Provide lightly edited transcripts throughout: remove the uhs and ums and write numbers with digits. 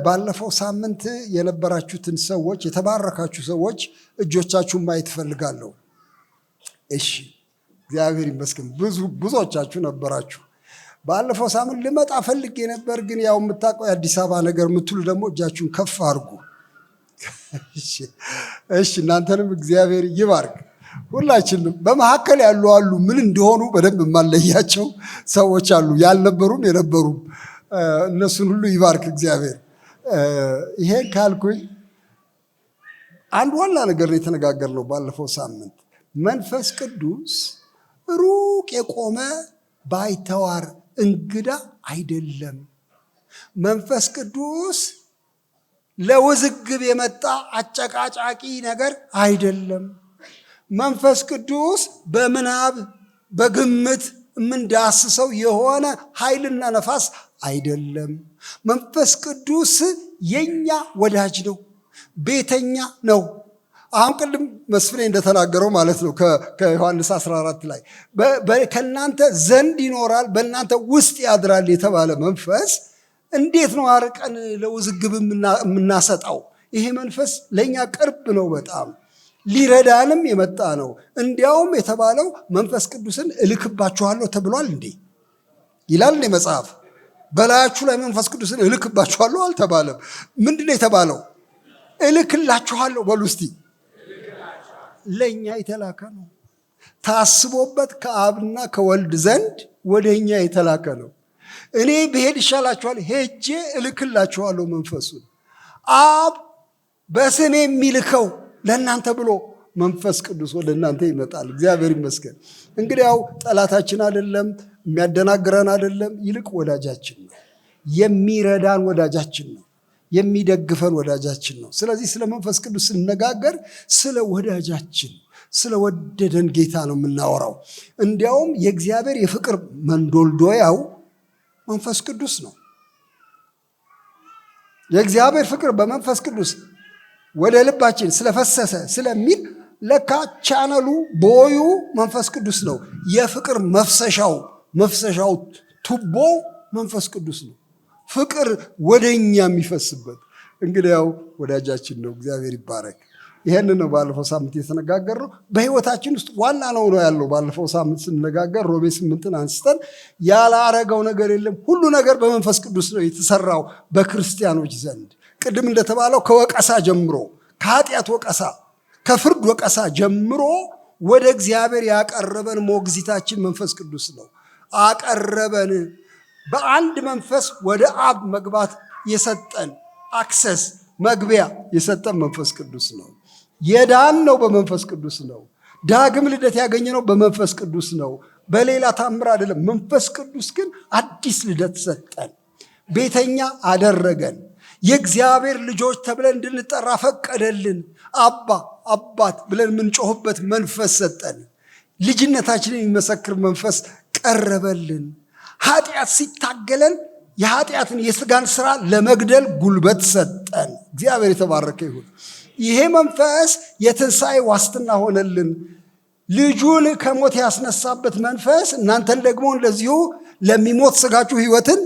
ባለፈው ሳምንት የነበራችሁትን ሰዎች የተባረካችሁ ሰዎች እጆቻችሁን ማየት እፈልጋለሁ። እሺ፣ እግዚአብሔር ይመስገን። ብዙዎቻችሁ ነበራችሁ። ባለፈው ሳምንት ልመጣ ፈልጌ ነበር፣ ግን ያው የምታውቀው የአዲስ አበባ ነገር የምትሉ ደግሞ እጃችሁን ከፍ አድርጉ። እሺ፣ እናንተንም እግዚአብሔር ይባርክ። ሁላችንም በመካከል ያሉ አሉ፣ ምን እንደሆኑ በደንብ የማለያቸው ሰዎች አሉ፣ ያልነበሩም የነበሩም። እነሱን ሁሉ ይባርክ እግዚአብሔር። ይሄን ካልኩኝ አንድ ዋና ነገር ነው የተነጋገርነው ባለፈው ሳምንት። መንፈስ ቅዱስ ሩቅ የቆመ ባይተዋር እንግዳ አይደለም። መንፈስ ቅዱስ ለውዝግብ የመጣ አጨቃጫቂ ነገር አይደለም። መንፈስ ቅዱስ በምናብ በግምት የምንዳስሰው የሆነ ኃይልና ነፋስ አይደለም። መንፈስ ቅዱስ የኛ ወዳጅ ነው፣ ቤተኛ ነው። አሁን ቅድም መስፍኔ እንደተናገረው ማለት ነው ከዮሐንስ 14 ላይ ከእናንተ ዘንድ ይኖራል በእናንተ ውስጥ ያድራል የተባለ መንፈስ እንዴት ነው አርቀን ለውዝግብ የምናሰጣው? ይሄ መንፈስ ለእኛ ቅርብ ነው፣ በጣም ሊረዳንም የመጣ ነው። እንዲያውም የተባለው መንፈስ ቅዱስን እልክባችኋለሁ ተብሏል እንዴ ይላል እንዴ መጽሐፍ? በላያችሁ ላይ መንፈስ ቅዱስን እልክባችኋለሁ አልተባለም። ምንድን ነው የተባለው? እልክላችኋለሁ በሉ እስቲ። ለእኛ የተላከ ነው። ታስቦበት ከአብና ከወልድ ዘንድ ወደ እኛ የተላከ ነው። እኔ ብሄድ ይሻላችኋል፣ ሄጄ እልክላችኋለሁ መንፈሱን። አብ በስሜ የሚልከው ለእናንተ ብሎ መንፈስ ቅዱስ ወደ እናንተ ይመጣል። እግዚአብሔር ይመስገን። እንግዲህ ያው ጠላታችን አይደለም፣ የሚያደናግረን አይደለም፣ ይልቅ ወዳጃችን ነው። የሚረዳን ወዳጃችን ነው። የሚደግፈን ወዳጃችን ነው። ስለዚህ ስለ መንፈስ ቅዱስ ስንነጋገር ስለ ወዳጃችን ስለ ወደደን ጌታ ነው የምናወራው። እንዲያውም የእግዚአብሔር የፍቅር መንዶልዶያው መንፈስ ቅዱስ ነው። የእግዚአብሔር ፍቅር በመንፈስ ቅዱስ ወደ ልባችን ስለፈሰሰ ስለሚል ለካ ቻነሉ ቦዩ መንፈስ ቅዱስ ነው። የፍቅር መፍሰሻው ቱቦ መንፈስ ቅዱስ ነው። ፍቅር ወደኛ የሚፈስበት እንግዲህ ያው ወዳጃችን ነው። እግዚአብሔር ይባረክ። ይሄን ነው ባለፈው ሳምንት የተነጋገርነው። በህይወታችን ውስጥ ዋና ነው ያለው። ባለፈው ሳምንት ስንነጋገር ሮሜ 8ን አንስተን ያላረገው ነገር የለም፣ ሁሉ ነገር በመንፈስ ቅዱስ ነው የተሰራው በክርስቲያኖች ዘንድ። ቅድም እንደተባለው ከወቀሳ ጀምሮ፣ ከኃጢአት ወቀሳ፣ ከፍርድ ወቀሳ ጀምሮ ወደ እግዚአብሔር ያቀረበን ሞግዚታችን መንፈስ ቅዱስ ነው። አቀረበን። በአንድ መንፈስ ወደ አብ መግባት የሰጠን አክሰስ መግቢያ የሰጠን መንፈስ ቅዱስ ነው። የዳን ነው በመንፈስ ቅዱስ ነው። ዳግም ልደት ያገኘነው በመንፈስ ቅዱስ ነው፣ በሌላ ታምር አይደለም። መንፈስ ቅዱስ ግን አዲስ ልደት ሰጠን፣ ቤተኛ አደረገን፣ የእግዚአብሔር ልጆች ተብለን እንድንጠራ ፈቀደልን። አባ አባት ብለን የምንጮህበት መንፈስ ሰጠን። ልጅነታችንን የሚመሰክር መንፈስ ቀረበልን። ኃጢአት ሲታገለን የኃጢአትን የስጋን ስራ ለመግደል ጉልበት ሰጠን። እግዚአብሔር የተባረከ ይሁን። ይሄ መንፈስ የትንሣኤ ዋስትና ሆነልን። ልጁን ከሞት ያስነሳበት መንፈስ እናንተን ደግሞ እንደዚሁ ለሚሞት ስጋችሁ ሕይወትን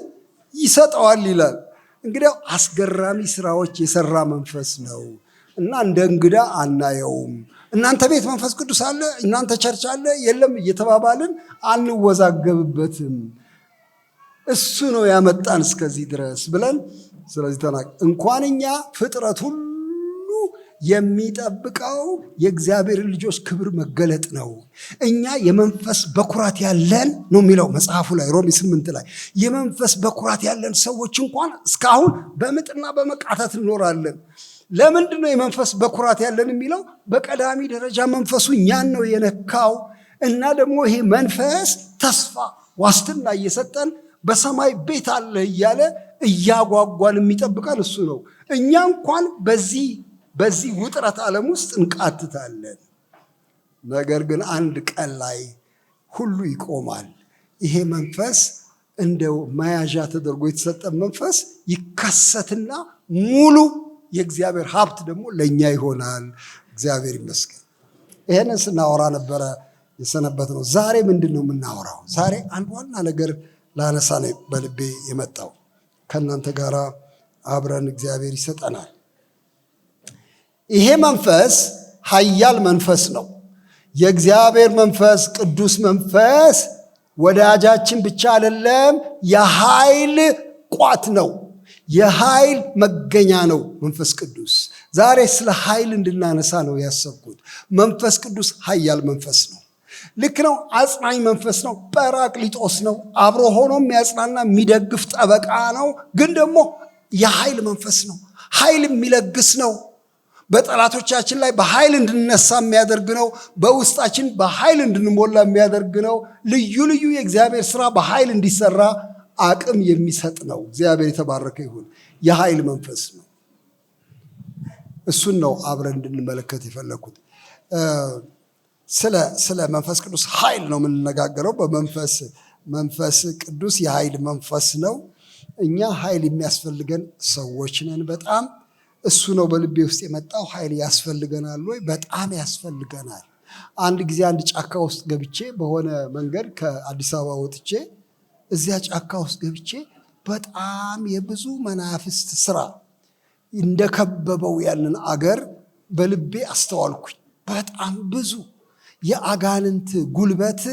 ይሰጠዋል ይላል። እንግዲያው አስገራሚ ስራዎች የሰራ መንፈስ ነው እና እንደ እንግዳ አናየውም። እናንተ ቤት መንፈስ ቅዱስ አለ፣ እናንተ ቸርች አለ የለም እየተባባልን አንወዛገብበትም። እሱ ነው ያመጣን እስከዚህ ድረስ ብለን ስለዚህ እንኳን እኛ ፍጥረት ሁሉ የሚጠብቀው የእግዚአብሔር ልጆች ክብር መገለጥ ነው። እኛ የመንፈስ በኩራት ያለን ነው የሚለው መጽሐፉ ላይ ሮሜ 8 ላይ የመንፈስ በኩራት ያለን ሰዎች እንኳን እስካሁን በምጥና በመቃተት እንኖራለን። ለምንድን ነው የመንፈስ በኩራት ያለን የሚለው? በቀዳሚ ደረጃ መንፈሱ እኛን ነው የነካው እና ደግሞ ይሄ መንፈስ ተስፋ ዋስትና እየሰጠን በሰማይ ቤት አለ እያለ እያጓጓን የሚጠብቀን እሱ ነው። እኛ እንኳን በዚህ ውጥረት ዓለም ውስጥ እንቃትታለን። ነገር ግን አንድ ቀን ላይ ሁሉ ይቆማል። ይሄ መንፈስ እንደ መያዣ ተደርጎ የተሰጠ መንፈስ ይከሰትና ሙሉ የእግዚአብሔር ሀብት ደግሞ ለእኛ ይሆናል። እግዚአብሔር ይመስገን። ይሄንን ስናወራ ነበረ የሰነበት ነው። ዛሬ ምንድን ነው የምናወራው? ዛሬ አንድ ዋና ነገር ላነሳ ነው በልቤ የመጣው ከእናንተ ጋር አብረን እግዚአብሔር ይሰጠናል። ይሄ መንፈስ ኃያል መንፈስ ነው። የእግዚአብሔር መንፈስ ቅዱስ መንፈስ ወዳጃችን ብቻ አይደለም፣ የኃይል ቋት ነው። የኃይል መገኛ ነው መንፈስ ቅዱስ። ዛሬ ስለ ኃይል እንድናነሳ ነው ያሰብኩት። መንፈስ ቅዱስ ኃያል መንፈስ ነው። ልክ ነው። አጽናኝ መንፈስ ነው። ጰራቅሊጦስ ነው። አብሮ ሆኖ የሚያጽናና የሚደግፍ ጠበቃ ነው። ግን ደግሞ የኃይል መንፈስ ነው። ኃይል የሚለግስ ነው። በጠላቶቻችን ላይ በኃይል እንድንነሳ የሚያደርግ ነው። በውስጣችን በኃይል እንድንሞላ የሚያደርግ ነው። ልዩ ልዩ የእግዚአብሔር ስራ በኃይል እንዲሰራ አቅም የሚሰጥ ነው። እግዚአብሔር የተባረከ ይሁን። የኃይል መንፈስ ነው። እሱን ነው አብረን እንድንመለከት የፈለኩት። ስለ መንፈስ ቅዱስ ኃይል ነው የምንነጋገረው። መንፈስ ቅዱስ የኃይል መንፈስ ነው። እኛ ኃይል የሚያስፈልገን ሰዎች ነን። በጣም እሱ ነው በልቤ ውስጥ የመጣው። ኃይል ያስፈልገናል ወይ? በጣም ያስፈልገናል። አንድ ጊዜ አንድ ጫካ ውስጥ ገብቼ በሆነ መንገድ ከአዲስ አበባ ወጥቼ እዚያ ጫካ ውስጥ ገብቼ በጣም የብዙ መናፍስት ስራ እንደከበበው ያንን አገር በልቤ አስተዋልኩኝ። በጣም ብዙ የአጋንንት ጉልበት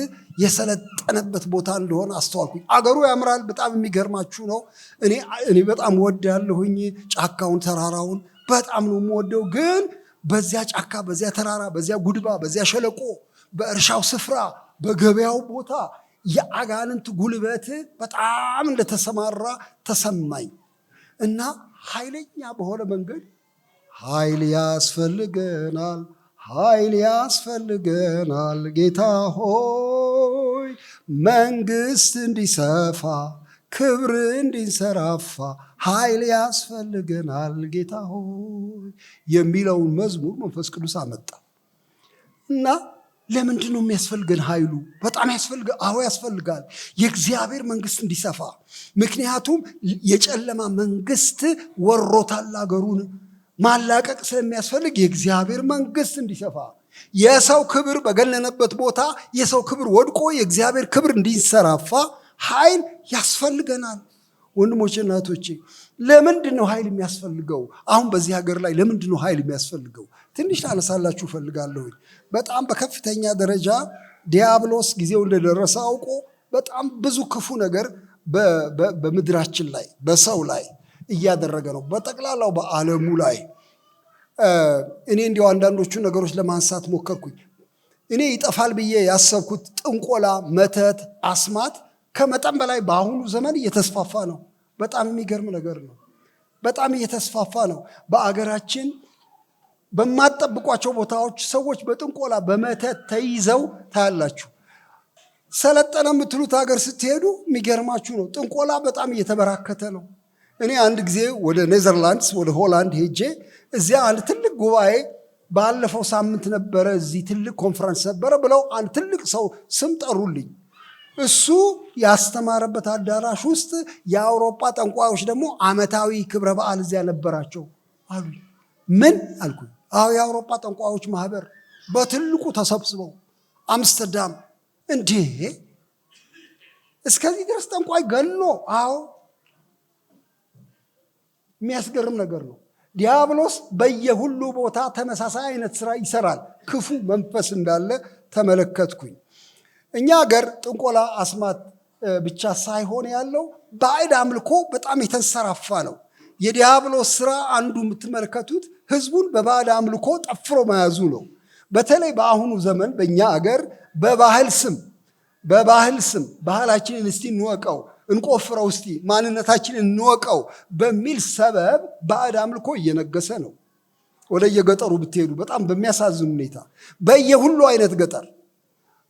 የሰለጠነበት ቦታ እንደሆነ አስተዋልኩኝ። አገሩ ያምራል። በጣም የሚገርማችሁ ነው። እኔ በጣም ወዳለሁኝ ጫካውን፣ ተራራውን በጣም ነው የምወደው። ግን በዚያ ጫካ፣ በዚያ ተራራ፣ በዚያ ጉድባ፣ በዚያ ሸለቆ፣ በእርሻው ስፍራ፣ በገበያው ቦታ የአጋንንት ጉልበት በጣም እንደተሰማራ ተሰማኝ እና ኃይለኛ በሆነ መንገድ ኃይል ያስፈልገናል፣ ኃይል ያስፈልገናል ጌታ ሆይ፣ መንግስት እንዲሰፋ ክብር እንዲንሰራፋ ኃይል ያስፈልገናል ጌታ ሆይ የሚለውን መዝሙር መንፈስ ቅዱስ አመጣ እና ለምንድን ነው የሚያስፈልገን ኃይሉ? በጣም ያስፈልጋል። አዎ ያስፈልጋል፣ የእግዚአብሔር መንግስት እንዲሰፋ። ምክንያቱም የጨለማ መንግስት ወሮታል አገሩን። ማላቀቅ ስለሚያስፈልግ የእግዚአብሔር መንግስት እንዲሰፋ፣ የሰው ክብር በገነነበት ቦታ የሰው ክብር ወድቆ የእግዚአብሔር ክብር እንዲንሰራፋ ኃይል ያስፈልገናል። ወንድሞቼ እናቶቼ፣ ለምንድን ነው ኃይል የሚያስፈልገው? አሁን በዚህ ሀገር ላይ ለምንድን ነው ኃይል የሚያስፈልገው? ትንሽ ላነሳላችሁ እፈልጋለሁ። በጣም በከፍተኛ ደረጃ ዲያብሎስ ጊዜው እንደደረሰ አውቆ በጣም ብዙ ክፉ ነገር በምድራችን ላይ በሰው ላይ እያደረገ ነው። በጠቅላላው በዓለሙ ላይ እኔ እንዲያው አንዳንዶቹ ነገሮች ለማንሳት ሞከርኩኝ። እኔ ይጠፋል ብዬ ያሰብኩት ጥንቆላ፣ መተት፣ አስማት ከመጠን በላይ በአሁኑ ዘመን እየተስፋፋ ነው። በጣም የሚገርም ነገር ነው። በጣም እየተስፋፋ ነው። በአገራችን በማትጠብቋቸው ቦታዎች ሰዎች በጥንቆላ በመተት ተይዘው ታያላችሁ። ሰለጠነ የምትሉት ሀገር ስትሄዱ የሚገርማችሁ ነው። ጥንቆላ በጣም እየተበራከተ ነው። እኔ አንድ ጊዜ ወደ ኔዘርላንድስ ወደ ሆላንድ ሄጄ እዚያ አንድ ትልቅ ጉባኤ ባለፈው ሳምንት ነበረ፣ እዚህ ትልቅ ኮንፈረንስ ነበረ ብለው አንድ ትልቅ ሰው ስም ጠሩልኝ። እሱ ያስተማረበት አዳራሽ ውስጥ የአውሮፓ ጠንቋዮች ደግሞ ዓመታዊ ክብረ በዓል እዚያ ነበራቸው አሉኝ። ምን አልኩኝ? አዎ የአውሮፓ ጠንቋዮች ማህበር በትልቁ ተሰብስበው አምስተርዳም። እንዴ እስከዚህ ድረስ ጠንቋይ ገኖ? አዎ የሚያስገርም ነገር ነው። ዲያብሎስ በየሁሉ ቦታ ተመሳሳይ አይነት ስራ ይሰራል። ክፉ መንፈስ እንዳለ ተመለከትኩኝ። እኛ ሀገር ጥንቆላ፣ አስማት ብቻ ሳይሆን ያለው ባዕድ አምልኮ በጣም የተንሰራፋ ነው። የዲያብሎስ ስራ አንዱ የምትመለከቱት ህዝቡን በባዕድ አምልኮ ጠፍሮ መያዙ ነው። በተለይ በአሁኑ ዘመን በእኛ ሀገር በባህል ስም ባህላችንን እስቲ እንወቀው፣ እንቆፍረው፣ እስቲ ማንነታችንን እንወቀው በሚል ሰበብ ባዕድ አምልኮ እየነገሰ ነው። ወደ የገጠሩ ብትሄዱ በጣም በሚያሳዝን ሁኔታ በየሁሉ አይነት ገጠር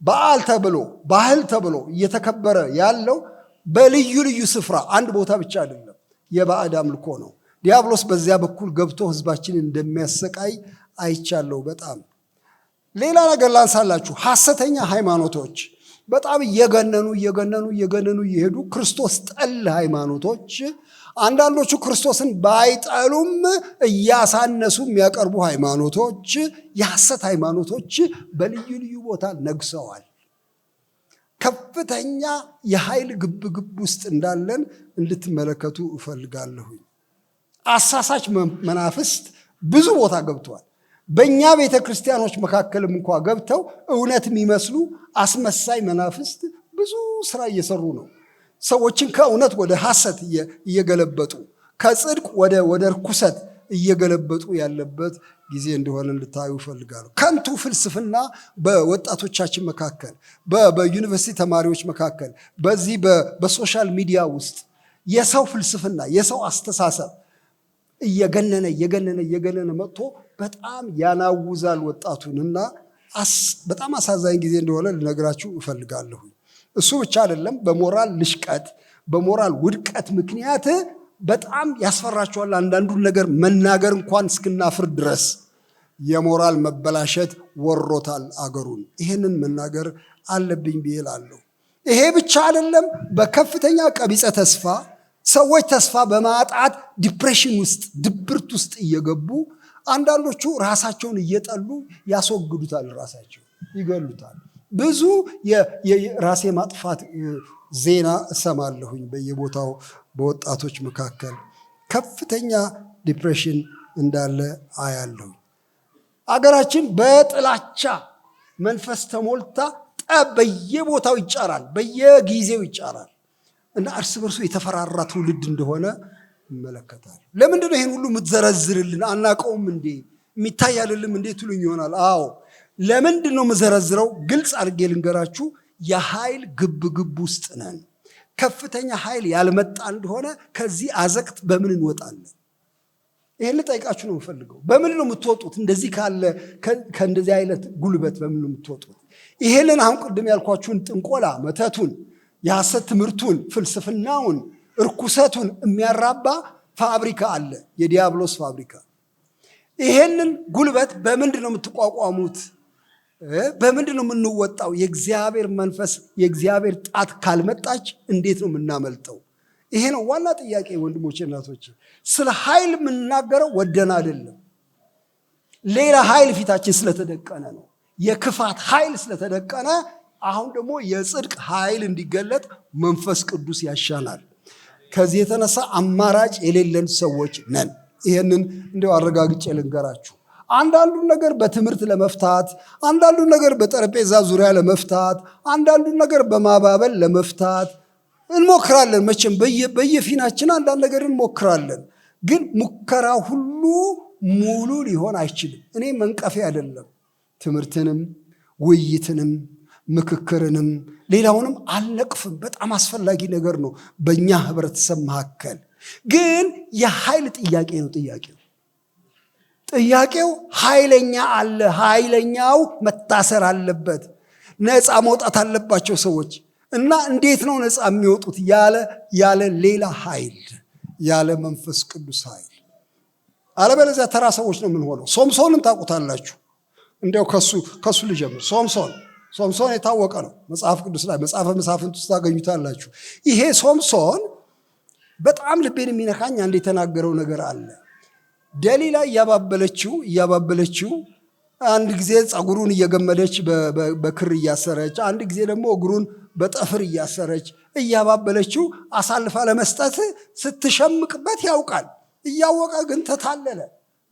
በዓል ተብሎ ባህል ተብሎ እየተከበረ ያለው በልዩ ልዩ ስፍራ አንድ ቦታ ብቻ አይደለም፣ የባዕድ አምልኮ ነው። ዲያብሎስ በዚያ በኩል ገብቶ ህዝባችንን እንደሚያሰቃይ አይቻለሁ። በጣም ሌላ ነገር ላንሳላችሁ። ሐሰተኛ ሃይማኖቶች በጣም እየገነኑ እየሄዱ ክርስቶስ ጠል ሃይማኖቶች፣ አንዳንዶቹ ክርስቶስን ባይጠሉም እያሳነሱ የሚያቀርቡ ሃይማኖቶች፣ የሐሰት ሃይማኖቶች በልዩ ልዩ ቦታ ነግሰዋል። ከፍተኛ የኃይል ግብግብ ውስጥ እንዳለን እንድትመለከቱ እፈልጋለሁኝ። አሳሳች መናፍስት ብዙ ቦታ ገብተዋል። በእኛ ቤተ ክርስቲያኖች መካከልም እንኳ ገብተው እውነት የሚመስሉ አስመሳይ መናፍስት ብዙ ስራ እየሰሩ ነው። ሰዎችን ከእውነት ወደ ሐሰት እየገለበጡ ከጽድቅ ወደ ርኩሰት እየገለበጡ ያለበት ጊዜ እንደሆነ እንድታዩ እፈልጋለሁ። ከንቱ ፍልስፍና በወጣቶቻችን መካከል፣ በዩኒቨርሲቲ ተማሪዎች መካከል፣ በዚህ በሶሻል ሚዲያ ውስጥ የሰው ፍልስፍና የሰው አስተሳሰብ እየገነነ መጥቶ በጣም ያናውዛል ወጣቱንና በጣም አሳዛኝ ጊዜ እንደሆነ ልነግራችሁ እፈልጋለሁ። እሱ ብቻ አይደለም፣ በሞራል ልሽቀት በሞራል ውድቀት ምክንያት በጣም ያስፈራቸዋል። አንዳንዱን ነገር መናገር እንኳን እስክናፍር ድረስ የሞራል መበላሸት ወሮታል አገሩን። ይህንን መናገር አለብኝ ብዬ እላለሁ። ይሄ ብቻ አይደለም፣ በከፍተኛ ቀቢጸ ተስፋ ሰዎች ተስፋ በማጣት ዲፕሬሽን ውስጥ ድብርት ውስጥ እየገቡ አንዳንዶቹ ራሳቸውን እየጠሉ ያስወግዱታል፣ ራሳቸው ይገሉታል። ብዙ የራሴ ማጥፋት ዜና እሰማለሁኝ በየቦታው በወጣቶች መካከል ከፍተኛ ዲፕሬሽን እንዳለ አያለሁ። አገራችን በጥላቻ መንፈስ ተሞልታ ጠብ በየቦታው ይጫራል፣ በየጊዜው ይጫራል እና እርስ በርሱ የተፈራራ ትውልድ እንደሆነ ይመለከታል። ለምንድን ነው ይህን ሁሉ የምትዘረዝርልን? አናቀውም እንዴ? የሚታይ አይደለም እንዴ ትሉኝ ይሆናል። አዎ፣ ለምንድን ነው የምዘረዝረው? ግልጽ አድርጌ ልንገራችሁ። የኃይል ግብግብ ውስጥ ነን። ከፍተኛ ኃይል ያልመጣ እንደሆነ ከዚህ አዘቅት በምን እንወጣለን? ይሄን ልጠይቃችሁ ነው የምፈልገው። በምን ነው የምትወጡት? እንደዚህ ካለ ከእንደዚህ አይነት ጉልበት በምን ነው የምትወጡት? ይሄንን አሁን ቅድም ያልኳችሁን ጥንቆላ፣ መተቱን፣ የሐሰት ትምህርቱን፣ ፍልስፍናውን፣ እርኩሰቱን የሚያራባ ፋብሪካ አለ፣ የዲያብሎስ ፋብሪካ። ይሄንን ጉልበት በምንድን ነው የምትቋቋሙት? በምንድን ነው የምንወጣው? የእግዚአብሔር መንፈስ የእግዚአብሔር ጣት ካልመጣች እንዴት ነው የምናመልጠው? ይሄ ነው ዋና ጥያቄ ወንድሞቼ፣ እናቶቼ። ስለ ኃይል የምንናገረው ወደን አይደለም። ሌላ ኃይል ፊታችን ስለተደቀነ ነው። የክፋት ኃይል ስለተደቀነ አሁን ደግሞ የጽድቅ ኃይል እንዲገለጥ መንፈስ ቅዱስ ያሻናል። ከዚህ የተነሳ አማራጭ የሌለን ሰዎች ነን። ይሄንን እንደው አረጋግጬ ልንገራችሁ። አንዳንዱን ነገር በትምህርት ለመፍታት፣ አንዳንዱን ነገር በጠረጴዛ ዙሪያ ለመፍታት፣ አንዳንዱን ነገር በማባበል ለመፍታት እንሞክራለን። መቼም በየፊናችን አንዳንድ ነገር እንሞክራለን። ግን ሙከራ ሁሉ ሙሉ ሊሆን አይችልም። እኔ መንቀፌ አይደለም። ትምህርትንም ውይይትንም ምክክርንም ሌላውንም አልነቅፍም። በጣም አስፈላጊ ነገር ነው በእኛ ህብረተሰብ መካከል። ግን የኃይል ጥያቄ ነው ጥያቄው ኃይለኛ አለ። ኃይለኛው መታሰር አለበት። ነፃ መውጣት አለባቸው ሰዎች። እና እንዴት ነው ነፃ የሚወጡት? ያለ ሌላ ኃይል፣ ያለ መንፈስ ቅዱስ ኃይል። አለበለዚያ ተራ ሰዎች ነው የምንሆነው። ሶምሶንን ታውቁታላችሁ። እንዲያው ከሱ ልጀምር። ሶምሶን የታወቀ ነው መጽሐፍ ቅዱስ ላይ፣ መጽሐፈ መሳፍንት ውስጥ ታገኙታላችሁ። ይሄ ሶምሶን በጣም ልቤን የሚነካኝ አንድ የተናገረው ነገር አለ። ደሊላ እያባበለችው አንድ ጊዜ ፀጉሩን እየገመደች በክር እያሰረች፣ አንድ ጊዜ ደግሞ እግሩን በጠፍር እያሰረች እያባበለችው አሳልፋ ለመስጠት ስትሸምቅበት ያውቃል። እያወቀ ግን ተታለለ።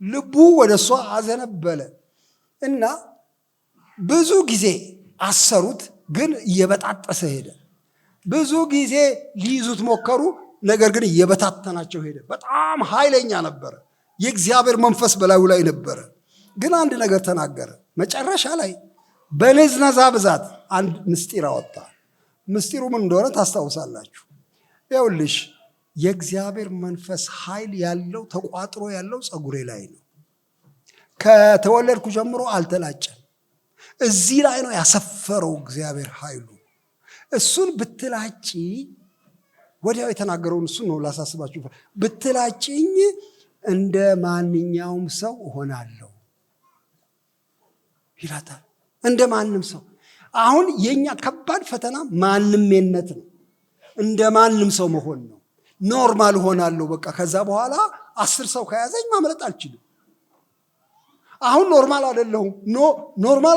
ልቡ ወደ እሷ አዘነበለ እና ብዙ ጊዜ አሰሩት፣ ግን እየበጣጠሰ ሄደ። ብዙ ጊዜ ሊይዙት ሞከሩ፣ ነገር ግን እየበታተናቸው ሄደ። በጣም ኃይለኛ ነበረ። የእግዚአብሔር መንፈስ በላዩ ላይ ነበረ። ግን አንድ ነገር ተናገረ። መጨረሻ ላይ በንዝነዛ ብዛት አንድ ምስጢር አወጣ። ምስጢሩ ምን እንደሆነ ታስታውሳላችሁ? ይኸውልሽ፣ የእግዚአብሔር መንፈስ ኃይል ያለው ተቋጥሮ ያለው ፀጉሬ ላይ ነው። ከተወለድኩ ጀምሮ አልተላጨም። እዚህ ላይ ነው ያሰፈረው እግዚአብሔር ኃይሉ። እሱን ብትላጪ፣ ወዲያው የተናገረውን እሱን ነው ላሳስባችሁ። ብትላጭኝ እንደ ማንኛውም ሰው እሆናለሁ ይላታል። እንደ ማንም ሰው። አሁን የኛ ከባድ ፈተና ማንምነት ነው። እንደ ማንም ሰው መሆን ነው። ኖርማል እሆናለሁ በቃ። ከዛ በኋላ 10 ሰው ከያዘኝ ማምለጥ አልችልም። አሁን ኖርማል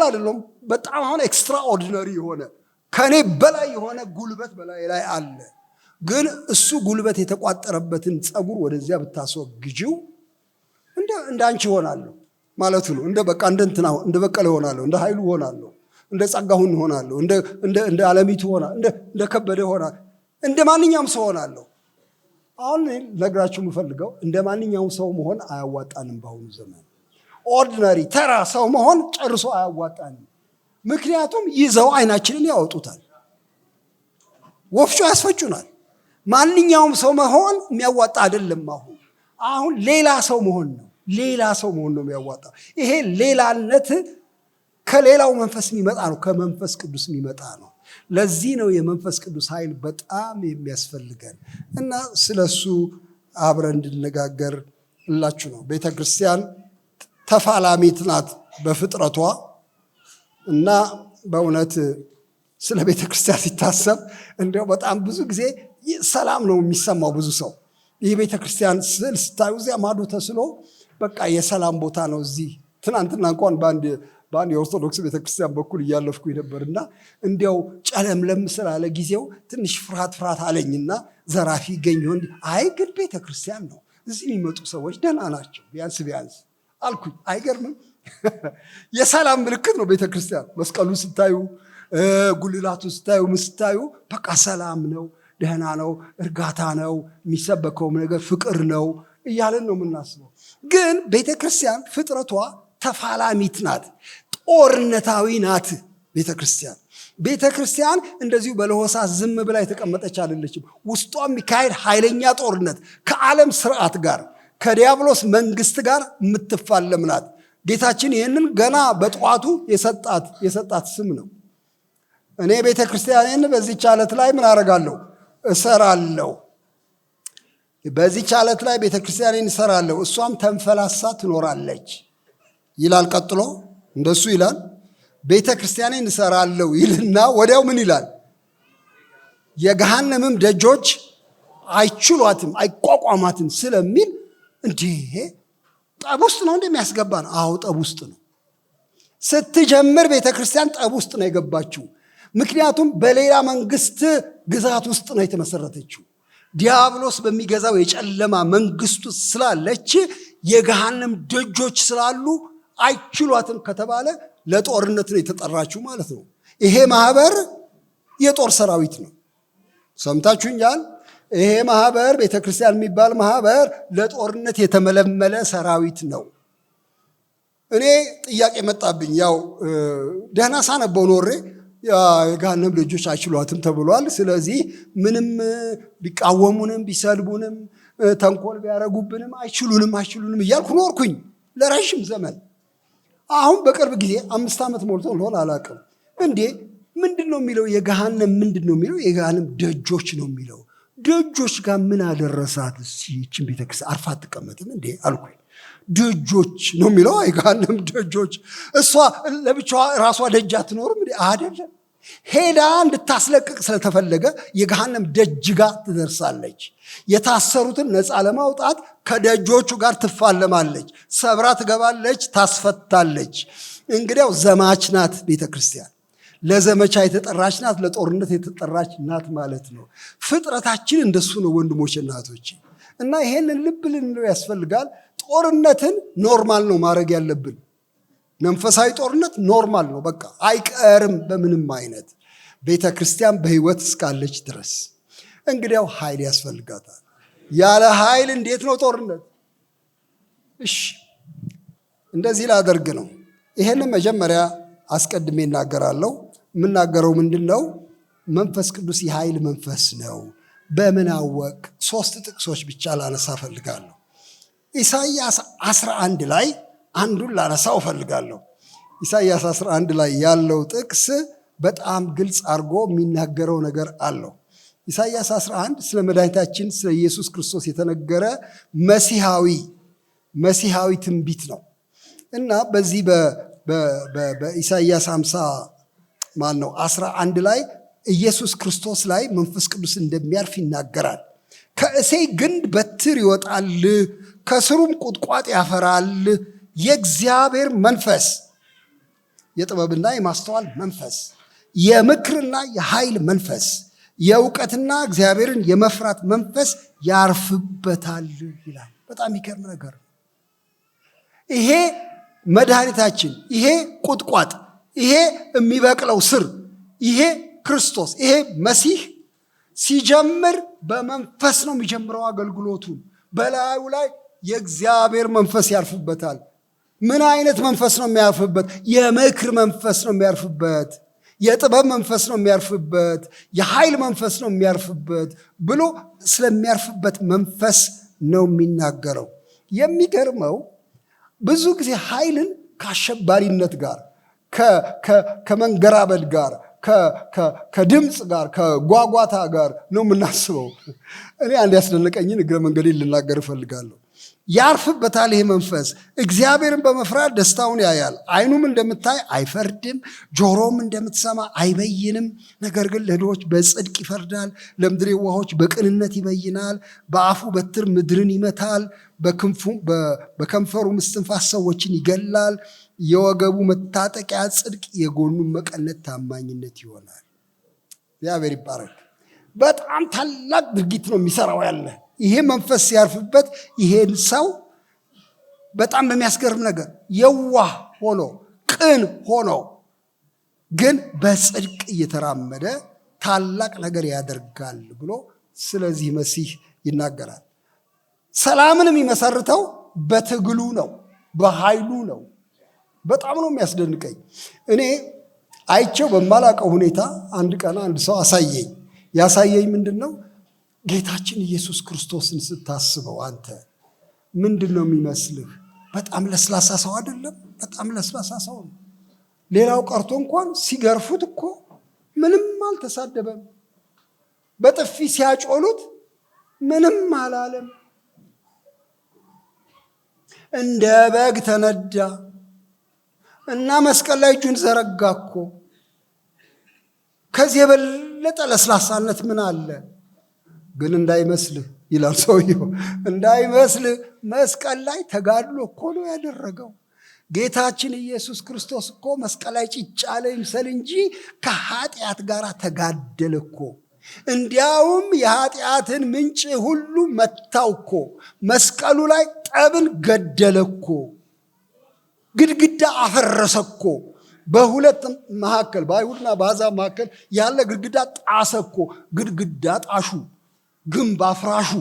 አይደለሁም። በጣም አሁን ኤክስትራኦርዲነሪ የሆነ ከኔ በላይ የሆነ ጉልበት በላይ ላይ አለ። ግን እሱ ጉልበት የተቋጠረበትን ፀጉር ወደዚያ ብታስወግጂው እንደ አንቺ ሆናለሁ ማለቱ ነው። እንደ በቀለ ሆናለሁ፣ እንደ ኃይሉ ሆናለሁ፣ እንደ ጸጋሁን ሆናለሁ፣ እንደ ዓለሚቱ ሆናለሁ፣ እንደ ከበደ ሆናለሁ፣ እንደ ማንኛውም ሰው ሆናለሁ። አሁን ነግራችሁ የምፈልገው እንደ ማንኛውም ሰው መሆን አያዋጣንም። በአሁኑ ዘመን ኦርዲናሪ ተራ ሰው መሆን ጨርሶ አያዋጣንም። ምክንያቱም ይዘው አይናችንን ያወጡታል፣ ወፍጮ ያስፈጩናል። ማንኛውም ሰው መሆን የሚያዋጣ አይደለም። አሁን ሌላ ሰው መሆን ነው። ሌላ ሰው መሆን ነው የሚያዋጣው። ይሄ ሌላነት ከሌላው መንፈስ የሚመጣ ነው፣ ከመንፈስ ቅዱስ የሚመጣ ነው። ለዚህ ነው የመንፈስ ቅዱስ ኃይል በጣም የሚያስፈልገን እና ስለሱ አብረን እንድነጋገር እላችሁ ነው። ቤተ ክርስቲያን ተፋላሚት ናት በፍጥረቷ እና በእውነት ስለ ቤተ ክርስቲያን ሲታሰብ እንደው በጣም ብዙ ጊዜ ሰላም ነው የሚሰማው። ብዙ ሰው ይህ ቤተ ክርስቲያን ስዕል ስታዩ እዚያ ማዶ ተስሎ በቃ የሰላም ቦታ ነው። እዚህ ትናንትና እንኳን በአንድ የኦርቶዶክስ ቤተክርስቲያን በኩል እያለፍኩ ነበርና እንዲያው ጨለምለም ስላለ ጊዜው ትንሽ ፍርሃት አለኝና ዘራፊ ይገኝ ይሆን? አይ ግን ቤተክርስቲያን ነው፣ እዚህ የሚመጡ ሰዎች ደህና ናቸው ቢያንስ አልኩኝ። አይገርምም? የሰላም ምልክት ነው ቤተክርስቲያን። መስቀሉ ስታዩ፣ ጉልላቱ ስታዩ፣ ስታዩ በቃ ሰላም ነው፣ ደህና ነው፣ እርጋታ ነው፣ የሚሰበከውም ነገር ፍቅር ነው እያለን ነው የምናስበው። ግን ቤተክርስቲያን ፍጥረቷ ተፋላሚት ናት፣ ጦርነታዊ ናት። ቤተክርስቲያን እንደዚሁ በለሆሳስ ዝም ብላ የተቀመጠች አይደለችም። ውስጧ የሚካሄድ ኃይለኛ ጦርነት ከዓለም ስርዓት ጋር ከዲያብሎስ መንግስት ጋር የምትፋለም ናት። ጌታችን ይህንን ገና በጠዋቱ የሰጣት ስም ነው። እኔ ቤተክርስቲያንን በዚህች ዓለት ላይ ምን አደርጋለሁ? እሰራለሁ። በዚህች ዓለት ላይ ቤተክርስቲያንን እሰራለሁ፣ እሷም ተንፈላሳ ትኖራለች ይላል። ቀጥሎ እንደሱ ይላል። ቤተ ክርስቲያኔን እሰራለሁ ይልና ወዲያው ምን ይላል? የገሃነምም ደጆች አይችሏትም አይቋቋማትም ስለሚል እንዲህ ጠብ ውስጥ ነው እንደሚያስገባ ነው። አዎ ጠብ ውስጥ ነው። ስትጀምር ቤተ ክርስቲያን ጠብ ውስጥ ነው የገባችው። ምክንያቱም በሌላ መንግስት ግዛት ውስጥ ነው የተመሰረተችው። ዲያብሎስ በሚገዛው የጨለማ መንግስቱ ስላለች የገሃነም ደጆች ስላሉ አይችሏትም ከተባለ ለጦርነት ነው የተጠራችው ማለት ነው። ይሄ ማህበር የጦር ሰራዊት ነው። ሰምታችሁኛል? ይሄ ማህበር ቤተክርስቲያን የሚባል ማህበር ለጦርነት የተመለመለ ሰራዊት ነው። እኔ ጥያቄ መጣብኝ። ያው ደህና ሳነበው ኖሬ የገሃነም ደጆች አይችሏትም ተብሏል። ስለዚህ ምንም ቢቃወሙንም ቢሰልቡንም ተንኮል ቢያረጉብንም አይችሉንም እያልኩ ኖርኩኝ ለረዥም ዘመን። አሁን በቅርብ ጊዜ 5 ዓመት ሞልቶ እንደሆነ አላውቅም። እንዴ ምንድን ነው የሚለው? የገሃነም ምንድን ነው የሚለው? የገሃነም ደጆች ነው የሚለው። ደጆች ጋር ምን አደረሳት? ይህችን ቤተክርስቲያን አርፋ አትቀመጥም እንዴ አልኩኝ። ደጆች ነው የሚለው፣ የገሃነም ደጆች። እሷ ለብቻዋ ራሷ ደጅ አትኖርም እንዴ? አይደለም። ሄዳ እንድታስለቅቅ ስለተፈለገ የገሃነም ደጅ ጋር ትደርሳለች። የታሰሩትን ነፃ ለማውጣት ከደጆቹ ጋር ትፋለማለች፣ ሰብራ ትገባለች፣ ታስፈታለች። እንግዲያው ዘማች ናት ቤተክርስቲያን። ለዘመቻ የተጠራች ናት፣ ለጦርነት የተጠራች ናት ማለት ነው። ፍጥረታችን እንደሱ ነው ወንድሞች እናቶች። እና ይሄንን ልብ ልንለው ያስፈልጋል። ጦርነትን ኖርማል ነው ማድረግ ያለብን። መንፈሳዊ ጦርነት ኖርማል ነው፣ በቃ አይቀርም በምንም አይነት ቤተ ክርስቲያን በህይወት እስካለች ድረስ። እንግዲያው ኃይል ያስፈልጋታል። ያለ ኃይል እንዴት ነው ጦርነት? እሺ እንደዚህ ላደርግ ነው። ይሄንን መጀመሪያ አስቀድሜ እናገራለሁ። የምናገረው ምንድን ነው? መንፈስ ቅዱስ የኃይል መንፈስ ነው። በምን አወቅ? 3 ጥቅሶች ብቻ ላነሳ እፈልጋለሁ። ኢሳይያስ 11 ላይ አንዱን ላነሳው እፈልጋለሁ። ኢሳይያስ 11 ላይ ያለው ጥቅስ በጣም ግልጽ አድርጎ የሚናገረው ነገር አለው። ኢሳይያስ 11 ስለ መድኃኒታችን ስለ ኢየሱስ ክርስቶስ የተነገረ መሲሐዊ ትንቢት ነው እና በዚህ በኢሳይያስ 11 ላይ ኢየሱስ ክርስቶስ ላይ መንፈስ ቅዱስ እንደሚያርፍ ይናገራል። ከእሴይ ግንድ በትር ይወጣል፣ ከስሩም ቁጥቋጥ ያፈራል። የእግዚአብሔር መንፈስ፣ የጥበብና የማስተዋል መንፈስ፣ የምክርና የኃይል መንፈስ፣ የእውቀትና እግዚአብሔርን የመፍራት መንፈስ ያርፍበታል ይላል። በጣም ይገርም ነገር። ይሄ መድኃኒታችን፣ ይሄ ቁጥቋጥ፣ ይሄ የሚበቅለው ስር፣ ይሄ ክርስቶስ፣ ይሄ መሲህ ሲጀምር በመንፈስ ነው የሚጀምረው አገልግሎቱን። በላዩ ላይ የእግዚአብሔር መንፈስ ያርፍበታል። ምን አይነት መንፈስ ነው የሚያርፍበት? የምክር መንፈስ ነው የሚያርፍበት፣ የጥበብ መንፈስ ነው የሚያርፍበት፣ የኃይል መንፈስ ነው የሚያርፍበት ብሎ ስለሚያርፍበት መንፈስ ነው የሚናገረው። የሚገርመው ብዙ ጊዜ ኃይልን ከአሸባሪነት ጋር፣ ከመንገራበድ ጋር፣ ከድምፅ ጋር፣ ከጓጓታ ጋር ነው የምናስበው። እኔ አንድ ያስደነቀኝን እግረ መንገዴን ልናገር እፈልጋለሁ። ያርፍበታል ይሄ መንፈስ። እግዚአብሔርን በመፍራት ደስታውን ያያል። ዓይኑም እንደምታይ አይፈርድም፣ ጆሮም እንደምትሰማ አይበይንም። ነገር ግን ለድሆች በጽድቅ ይፈርዳል፣ ለምድር የዋሆች በቅንነት ይበይናል። በአፉ በትር ምድርን ይመታል፣ በከንፈሩ እስትንፋስ ሰዎችን ይገላል። የወገቡ መታጠቂያ ጽድቅ፣ የጎኑ መቀነት ታማኝነት ይሆናል። እግዚአብሔር ይባረክ። በጣም ታላቅ ድርጊት ነው የሚሰራው ያለ ይሄ መንፈስ ሲያርፍበት ይሄን ሰው በጣም በሚያስገርም ነገር የዋህ ሆኖ ቅን ሆኖ ግን በጽድቅ እየተራመደ ታላቅ ነገር ያደርጋል ብሎ ስለዚህ መሲህ ይናገራል። ሰላምን የሚመሰርተው በትግሉ ነው፣ በኃይሉ ነው። በጣም ነው የሚያስደንቀኝ። እኔ አይቼው በማላውቀው ሁኔታ አንድ ቀን አንድ ሰው አሳየኝ። ያሳየኝ ምንድን ነው? ጌታችን ኢየሱስ ክርስቶስን ስታስበው አንተ ምንድን ነው የሚመስልህ? በጣም ለስላሳ ሰው አይደለም? በጣም ለስላሳ ሰው ነው። ሌላው ቀርቶ እንኳን ሲገርፉት እኮ ምንም አልተሳደበም። በጥፊ ሲያጮሉት ምንም አላለም። እንደ በግ ተነዳ እና መስቀል ላይ እጁን ዘረጋ እኮ። ከዚህ የበለጠ ለስላሳነት ምን አለ? ግን እንዳይመስልህ ይላል ሰውየው፣ እንዳይመስልህ መስቀል ላይ ተጋድሎ እኮ ነው ያደረገው። ጌታችን ኢየሱስ ክርስቶስ እኮ መስቀል ላይ ጭጭ አለ ይምሰል እንጂ ከኃጢአት ጋር ተጋደለ እኮ። እንዲያውም የኃጢአትን ምንጭ ሁሉ መታው እኮ። መስቀሉ ላይ ጠብን ገደለ እኮ። ግድግዳ አፈረሰ እኮ። በሁለት መካከል በአይሁድና በአሕዛብ መካከል ያለ ግድግዳ ጣሰ እኮ። ግድግዳ ጣሹ፣ ግንብ አፍራሹ፣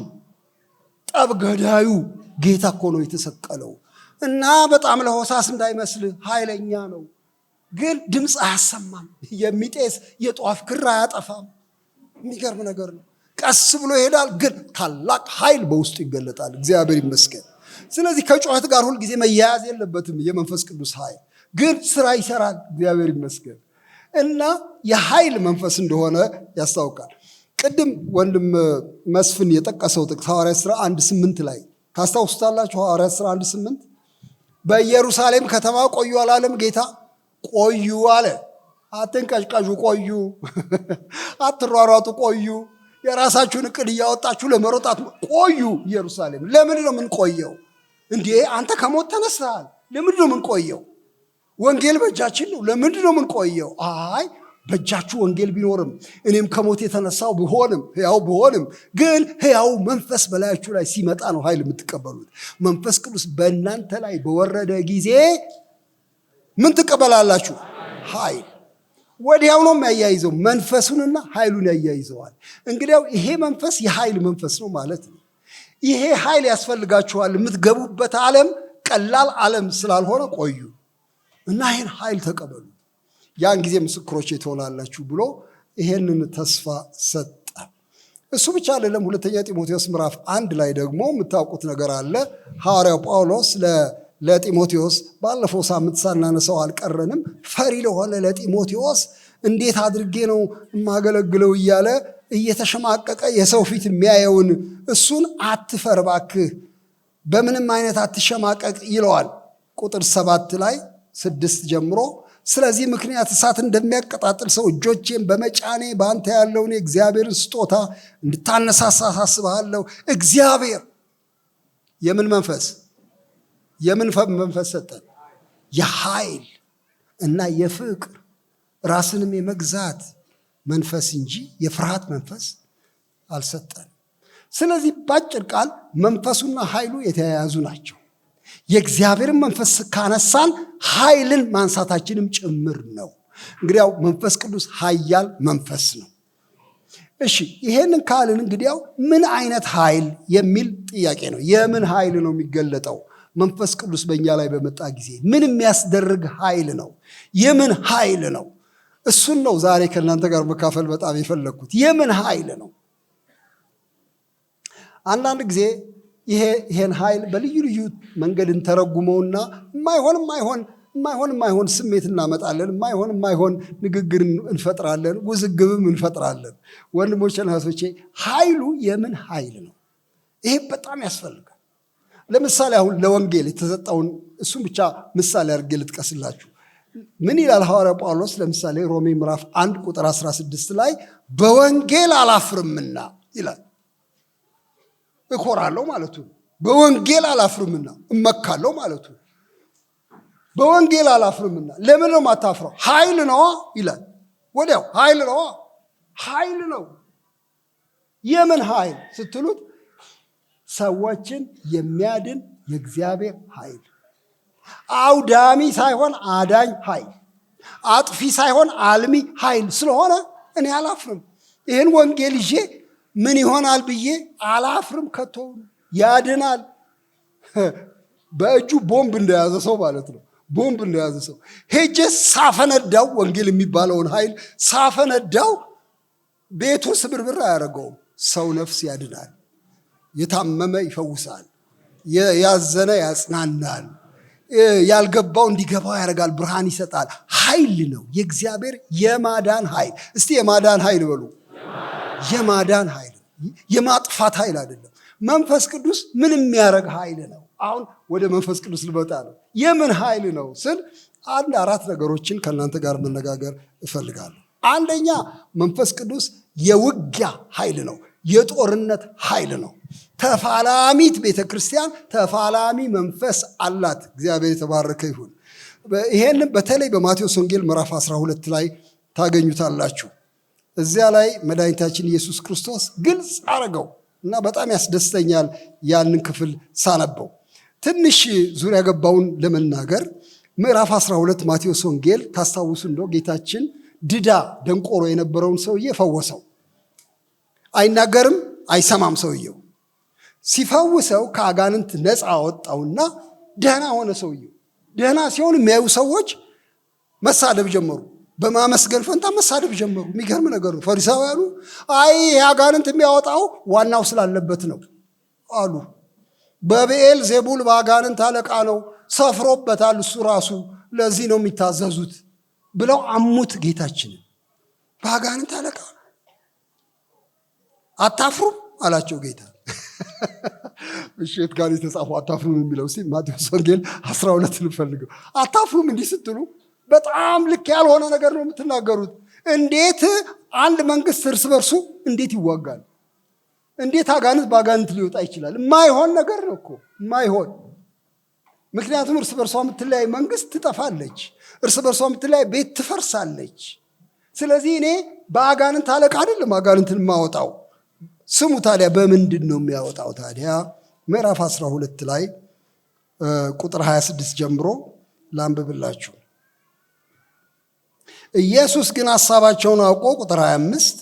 ጠብ ገዳዩ ጌታ እኮ ነው የተሰቀለው። እና በጣም ለሆሳስ እንዳይመስልህ ኃይለኛ ነው፣ ግን ድምፅ አያሰማም። የሚጤስ የጧፍ ክር አያጠፋም። የሚገርም ነገር ነው። ቀስ ብሎ ይሄዳል፣ ግን ታላቅ ኃይል በውስጡ ይገለጣል። እግዚአብሔር ይመስገን። ስለዚህ ከጩኸት ጋር ሁልጊዜ መያያዝ የለበትም። የመንፈስ ቅዱስ ኃይል ግን ስራ ይሰራል። እግዚአብሔር ይመስገን። እና የኃይል መንፈስ እንደሆነ ያስታውቃል። ቅድም ወንድም መስፍን የጠቀሰው ጥቅስ ሐዋርያት ሥራ 1:8 ላይ ታስታውሱታላችሁ። ሐዋርያት ሥራ 1:8 በኢየሩሳሌም ከተማ ቆዩ አላለም ጌታ? ቆዩ አለ። አትንቀዥቀዡ፣ ቆዩ። አትሯሯጡ፣ ቆዩ። የራሳችሁን እቅድ እያወጣችሁ ለመሮጣት ቆዩ። ኢየሩሳሌም ለምንድን ነው የምንቆየው? እንዴ አንተ ከሞት ተነስተሃል፣ ለምንድን ነው የምንቆየው? ወንጌል በእጃችን ነው፣ ለምንድን ነው የምንቆየው? አይ በእጃችሁ ወንጌል ቢኖርም እኔም ከሞት የተነሳው ብሆንም ሕያው ብሆንም ግን ሕያው መንፈስ በላያችሁ ላይ ሲመጣ ነው ኃይል የምትቀበሉት። መንፈስ ቅዱስ በእናንተ ላይ በወረደ ጊዜ ምን ትቀበላላችሁ? ኃይል። ወዲያው ነው የሚያያይዘው፣ መንፈሱንና ኃይሉን ያያይዘዋል። እንግዲያው ይሄ መንፈስ የኃይል መንፈስ ነው ማለት ነው። ይሄ ኃይል ያስፈልጋችኋል። የምትገቡበት ዓለም ቀላል ዓለም ስላልሆነ ቆዩ እና ይህን ኃይል ተቀበሉ፣ ያን ጊዜ ምስክሮቼ ትሆናላችሁ ብሎ ይሄንን ተስፋ ሰጠ። እሱ ብቻ አይደለም። ሁለተኛ ጢሞቴዎስ ምዕራፍ 1 ላይ ደግሞ የምታውቁት ነገር አለ። ሐዋርያው ጳውሎስ ለጢሞቴዎስ ባለፈው ሳምንት ሳናነሳው አልቀረንም። ፈሪ ለሆነ ለጢሞቴዎስ እንዴት አድርጌ ነው የማገለግለው እያለ እየተሸማቀቀ የሰው ፊት የሚያየውን እሱን አትፈር እባክህ፣ በምንም አይነት አትሸማቀቅ ይለዋል። ቁጥር 7 ላይ 6 ጀምሮ ስለዚህ ምክንያት እሳት እንደሚያቀጣጥል ሰው እጆቼን በመጫኔ በአንተ ያለውን የእግዚአብሔርን ስጦታ እንድታነሳሳ አሳስብሃለሁ። እግዚአብሔር የምን መንፈስ ሰጠን? የኃይል እና የፍቅር ራስንም የመግዛት መንፈስ እንጂ የፍርሃት መንፈስ አልሰጠን። ስለዚህ ባጭር ቃል መንፈሱና ኃይሉ የተያያዙ ናቸው። የእግዚአብሔርን መንፈስ ካነሳን ኃይልን ማንሳታችንም ጭምር ነው። እንግዲያው መንፈስ ቅዱስ ኃያል መንፈስ ነው። እሺ ይሄንን ካልን እንግዲያው ምን አይነት ኃይል የሚል ጥያቄ ነው። የምን ኃይል ነው የሚገለጠው? መንፈስ ቅዱስ በእኛ ላይ በመጣ ጊዜ ምን የሚያስደርግ ኃይል ነው? የምን ኃይል ነው? እሱን ነው ዛሬ ከእናንተ ጋር መካፈል በጣም የፈለግኩት። የምን ኃይል ነው? አንዳንድ ጊዜ ይሄን ኃይል በልዩ ልዩ መንገድ እንተረጉመውና የማይሆን ስሜት እናመጣለን። የማይሆን ንግግር እንፈጥራለን፣ ውዝግብም እንፈጥራለን። ወንድሞቼና እህቶቼ ኃይሉ የምን ኃይል ነው? ይሄ በጣም ያስፈልጋል። ለምሳሌ አሁን ለወንጌል የተሰጠውን እሱም ብቻ ምሳሌ አድርጌ ልጥቀስላችሁ። ምን ይላል ሐዋርያ ጳውሎስ? ለምሳሌ ሮሜ ምዕራፍ 1 ቁጥር 16 ላይ በወንጌል አላፍርምና ይላል። እኮራለሁ ማለቱ ነው። በወንጌል አላፍርምና እመካለሁ ማለቱ ነው። በወንጌል አላፍርምና ለምን ነው ማታፍረው? ኃይል ነዋ ይላል። ወዲያው ኃይል ነዋ፣ ኃይል ነው። የምን ኃይል ስትሉት ሰዎችን የሚያድን የእግዚአብሔር ኃይል፣ አውዳሚ ሳይሆን አዳኝ ኃይል፣ አጥፊ ሳይሆን አልሚ ኃይል ስለሆነ እኔ አላፍርም። ይህን ወንጌል ይዤ ምን ይሆናል ብዬ አላፍርም። ከቶ ያድናል። በእጁ ቦምብ እንደያዘ ሰው ማለት ነው። ቦምብ እንደያዘ ሰው ሄጄ ሳፈነዳው፣ ወንጌል የሚባለውን ኃይል ሳፈነዳው ቤቱ ስብርብር አያደርገውም። ሰው ነፍስ ያድናል፣ የታመመ ይፈውሳል፣ ያዘነ ያጽናናል፣ ያልገባው እንዲገባው ያደርጋል፣ ብርሃን ይሰጣል። ኃይል ነው የእግዚአብሔር የማዳን ኃይል። እስቲ የማዳን ኃይል በሉ። የማዳን ኃይል፣ የማጥፋት ኃይል አይደለም። መንፈስ ቅዱስ ምን የሚያደርግ ኃይል ነው? አሁን ወደ መንፈስ ቅዱስ ልመጣ ነው። የምን ኃይል ነው ስል 4 ነገሮችን ከእናንተ ጋር መነጋገር እፈልጋለሁ። አንደኛ መንፈስ ቅዱስ የውጊያ ኃይል ነው፣ የጦርነት ኃይል ነው። ተፋላሚት ቤተ ክርስቲያን ተፋላሚ መንፈስ አላት። እግዚአብሔር የተባረከ ይሁን። ይሄንን በተለይ በማቴዎስ ወንጌል ምዕራፍ 12 ላይ ታገኙታላችሁ። እዚያ ላይ መድኃኒታችን ኢየሱስ ክርስቶስ ግልጽ አረገው እና በጣም ያስደስተኛል ያንን ክፍል ሳነበው። ትንሽ ዙሪያ ገባውን ለመናገር ምዕራፍ 12 ማቴዎስ ወንጌል ታስታውሱ እንደው ጌታችን ድዳ ደንቆሮ የነበረውን ሰውዬ ፈወሰው። አይናገርም፣ አይሰማም። ሰውየው ሲፈውሰው ከአጋንንት ነፃ አወጣውና ደህና ሆነ። ሰውየው ደህና ሲሆን የሚያዩ ሰዎች መሳደብ ጀመሩ። በማመስገን ፈንታ መሳደብ ጀመሩ። የሚገርም ነገር ነው። ፈሪሳውያኑ አይ አጋንንት የሚያወጣው ዋናው ስላለበት ነው አሉ። በብኤል ዜቡል በአጋንንት አለቃ ነው፣ ሰፍሮበታል እሱ ራሱ፣ ለዚህ ነው የሚታዘዙት ብለው አሙት ጌታችንን። በአጋንንት አለቃ አታፍሩም አላቸው ጌታ። እሸት ጋር የተጻፈው አታፍሩም የሚለው ማቴዎስ ወንጌል 12 እንፈልገው። አታፍሩም እንዲህ ስትሉ በጣም ልክ ያልሆነ ነገር ነው የምትናገሩት። እንዴት አንድ መንግስት እርስ በርሱ እንዴት ይዋጋል? እንዴት አጋንንት በአጋንንት ሊወጣ ይችላል? የማይሆን ነገር ነው እኮ የማይሆን። ምክንያቱም እርስ በርሷ የምትለያይ መንግስት ትጠፋለች፣ እርስ በርሷ የምትለያይ ቤት ትፈርሳለች። ስለዚህ እኔ በአጋንንት አለቃ አይደለም አጋንንትን የማወጣው። ስሙ ታዲያ በምንድን ነው የሚያወጣው? ታዲያ ምዕራፍ 12 ላይ ቁጥር 26 ጀምሮ ላንብብላችሁ። ኢየሱስ ግን ሐሳባቸውን አውቆ ቁጥር 25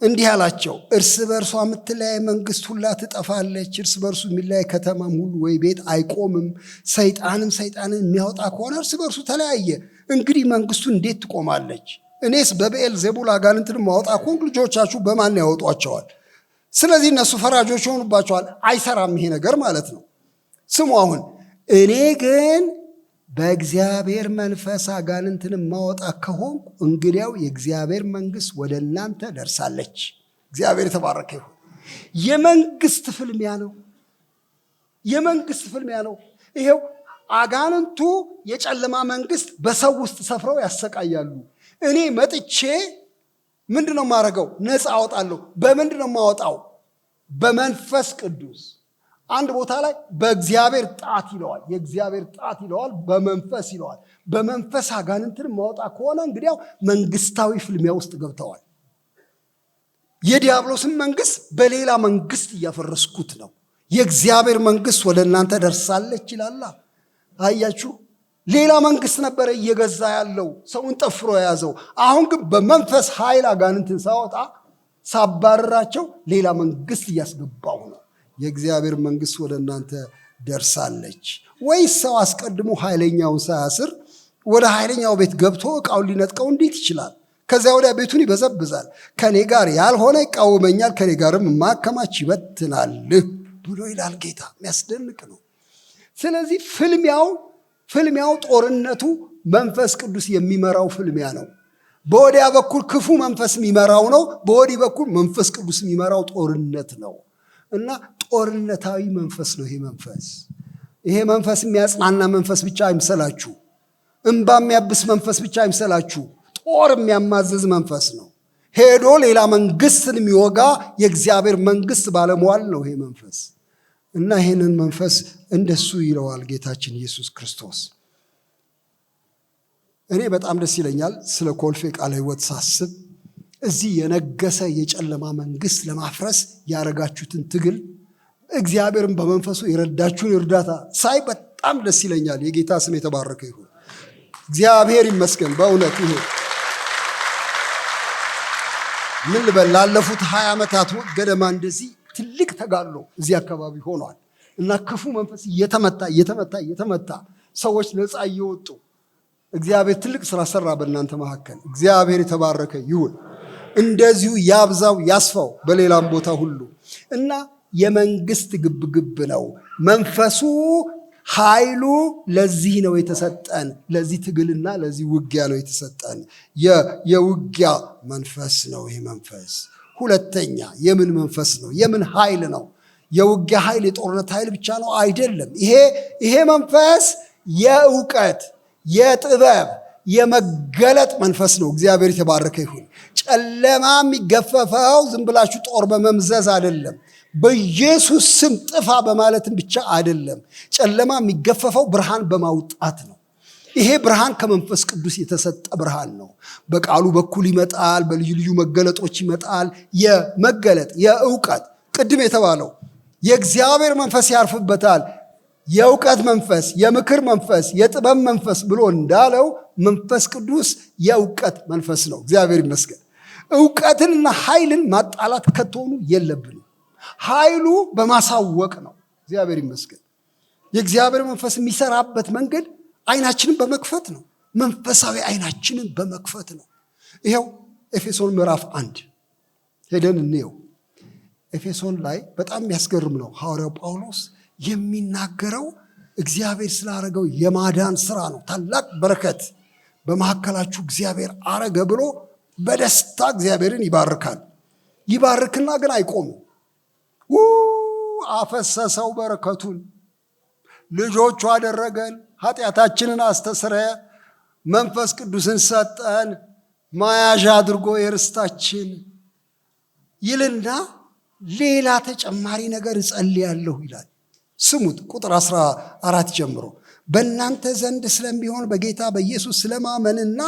እንዲህ አላቸው፣ እርስ በርሷ የምትለያይ መንግስት ሁላ ትጠፋለች። እርስ በርሱ የሚለያይ ከተማም ሁሉ ወይ ቤት አይቆምም። ሰይጣንን የሚያወጣ ከሆነ እርስ በርሱ ተለያየ። እንግዲህ መንግስቱ እንዴት ትቆማለች? እኔስ በብኤል ዜቡል አጋንንትን ማወጣ ከሆንኩ ልጆቻችሁ በማን ያወጧቸዋል? ስለዚህ እነሱ ፈራጆች ይሆኑባቸዋል። አይሰራም ይሄ ነገር ማለት ነው። ስሙ አሁን እኔ ግን በእግዚአብሔር መንፈስ አጋንንትን ማወጣ ከሆንኩ እንግዲያው የእግዚአብሔር መንግስት ወደ እናንተ ደርሳለች። እግዚአብሔር የተባረከ ይሁን። የመንግስት ፍልሚያ ነው። የመንግስት ፍልሚያ ነው። ይሄው አጋንንቱ የጨለማ መንግስት በሰው ውስጥ ሰፍረው ያሰቃያሉ። እኔ መጥቼ ምንድነው ማረገው? ነፃ አወጣለሁ። በምንድነው ማወጣው? በመንፈስ ቅዱስ። አንድ ቦታ ላይ በእግዚአብሔር ጣት ይለዋል፣ የእግዚአብሔር ጣት ይለዋል፣ በመንፈስ ይለዋል። በመንፈስ አጋንንትን ማወጣ ከሆነ እንግዲያው መንግስታዊ ፍልሚያ ውስጥ ገብተዋል። የዲያብሎስን መንግስት በሌላ መንግስት እያፈረስኩት ነው። የእግዚአብሔር መንግስት ወደ እናንተ ደርሳለች ይላል። አያችሁ፣ ሌላ መንግስት ነበረ እየገዛ ያለው ሰውን ጠፍሮ የያዘው። አሁን ግን በመንፈስ ኃይል አጋንንትን ሳወጣ ሳባረራቸው ሌላ መንግስት እያስገባው ነው። የእግዚአብሔር መንግስት ወደ እናንተ ደርሳለች። ወይስ ሰው አስቀድሞ ኃይለኛውን ሳያስር ወደ ኃይለኛው ቤት ገብቶ ዕቃውን ሊነጥቀው እንዴት ይችላል? ከዚያ ወዲያ ቤቱን ይበዘብዛል። ከኔ ጋር ያልሆነ ይቃወመኛል፣ ከኔ ጋርም ማከማች ይበትናል ብሎ ይላል ጌታ። የሚያስደንቅ ነው። ስለዚህ ፍልሚያው ጦርነቱ መንፈስ ቅዱስ የሚመራው ፍልሚያ ነው። በወዲያ በኩል ክፉ መንፈስ የሚመራው ነው፣ በወዲህ በኩል መንፈስ ቅዱስ የሚመራው ጦርነት ነው። እና ጦርነታዊ መንፈስ ነው ይሄ መንፈስ የሚያጽናና መንፈስ ብቻ አይምሰላችሁ። እንባ የሚያብስ መንፈስ ብቻ አይምሰላችሁ። ጦር የሚያማዘዝ መንፈስ ነው። ሄዶ ሌላ መንግስትን የሚወጋ የእግዚአብሔር መንግስት ባለሟል ነው ይሄ መንፈስ። እና ይህንን መንፈስ እንደሱ ይለዋል ጌታችን ኢየሱስ ክርስቶስ። እኔ በጣም ደስ ይለኛል ስለ ኮልፌ ቃለ ሕይወት ሳስብ። እዚህ የነገሰ የጨለማ መንግስት ለማፍረስ ያረጋችሁትን ትግል፣ እግዚአብሔርን በመንፈሱ የረዳችሁን እርዳታ ሳይ በጣም ደስ ይለኛል። የጌታ ስም የተባረከ ይሁን። እግዚአብሔር ይመስገን። በእውነት ይሄ ምን ልበል፣ ላለፉት 20 ዓመታት ገደማ እንደዚህ ትልቅ ተጋድሎ እዚህ አካባቢ ሆኗል። እና ክፉ መንፈስ እየተመታ ሰዎች ነፃ እየወጡ እግዚአብሔር ትልቅ ስራ ሰራ በእናንተ መካከል። እግዚአብሔር የተባረከ ይሁን። እንደዚሁ ያብዛው ያስፋው በሌላም ቦታ ሁሉ። እና የመንግስት ግብግብ ነው መንፈሱ። ኃይሉ ለዚህ ነው የተሰጠን፣ ለዚህ ትግልና ለዚህ ውጊያ ነው የተሰጠን። የውጊያ መንፈስ ነው ይሄ መንፈስ። ሁለተኛ የምን መንፈስ ነው? የምን ኃይል ነው? የውጊያ ኃይል የጦርነት ኃይል ብቻ ነው አይደለም። ይሄ መንፈስ የእውቀት፣ የጥበብ፣ የመገለጥ መንፈስ ነው። እግዚአብሔር የተባረከ ይሁን። ጨለማ የሚገፈፈው ዝም ብላችሁ ጦር በመምዘዝ አይደለም፣ በኢየሱስ ስም ጥፋ በማለትም ብቻ አይደለም። ጨለማ የሚገፈፈው ብርሃን በማውጣት ነው። ይሄ ብርሃን ከመንፈስ ቅዱስ የተሰጠ ብርሃን ነው። በቃሉ በኩል ይመጣል፣ በልዩ ልዩ መገለጦች ይመጣል። የመገለጥ የእውቀት፣ ቅድም የተባለው የእግዚአብሔር መንፈስ ያርፍበታል። የእውቀት መንፈስ፣ የምክር መንፈስ፣ የጥበብ መንፈስ ብሎ እንዳለው መንፈስ ቅዱስ የእውቀት መንፈስ ነው። እግዚአብሔር ይመስገን። እውቀትንና ኃይልን ማጣላት ከቶኑ የለብንም። ኃይሉ በማሳወቅ ነው። እግዚአብሔር ይመስገን። የእግዚአብሔር መንፈስ የሚሰራበት መንገድ አይናችንን በመክፈት ነው። መንፈሳዊ አይናችንን በመክፈት ነው። ይኸው ኤፌሶን ምዕራፍ 1 ሄደን እንየው። ኤፌሶን ላይ በጣም የሚያስገርም ነው። ሐዋርያው ጳውሎስ የሚናገረው እግዚአብሔር ስላረገው የማዳን ስራ ነው። ታላቅ በረከት በመካከላችሁ እግዚአብሔር አረገ ብሎ በደስታ እግዚአብሔርን ይባርካል። ይባርክና ግን አይቆምም። አፈሰሰው በረከቱን፣ ልጆቹ አደረገን፣ ኃጢአታችንን አስተስረየ፣ መንፈስ ቅዱስን ሰጠን፣ ማያዣ አድርጎ የርስታችን ይልና ሌላ ተጨማሪ ነገር እጸልያለሁ ይላል። ስሙት፣ ቁጥር 14 ጀምሮ በእናንተ ዘንድ ስለሚሆን በጌታ በኢየሱስ ስለማመንና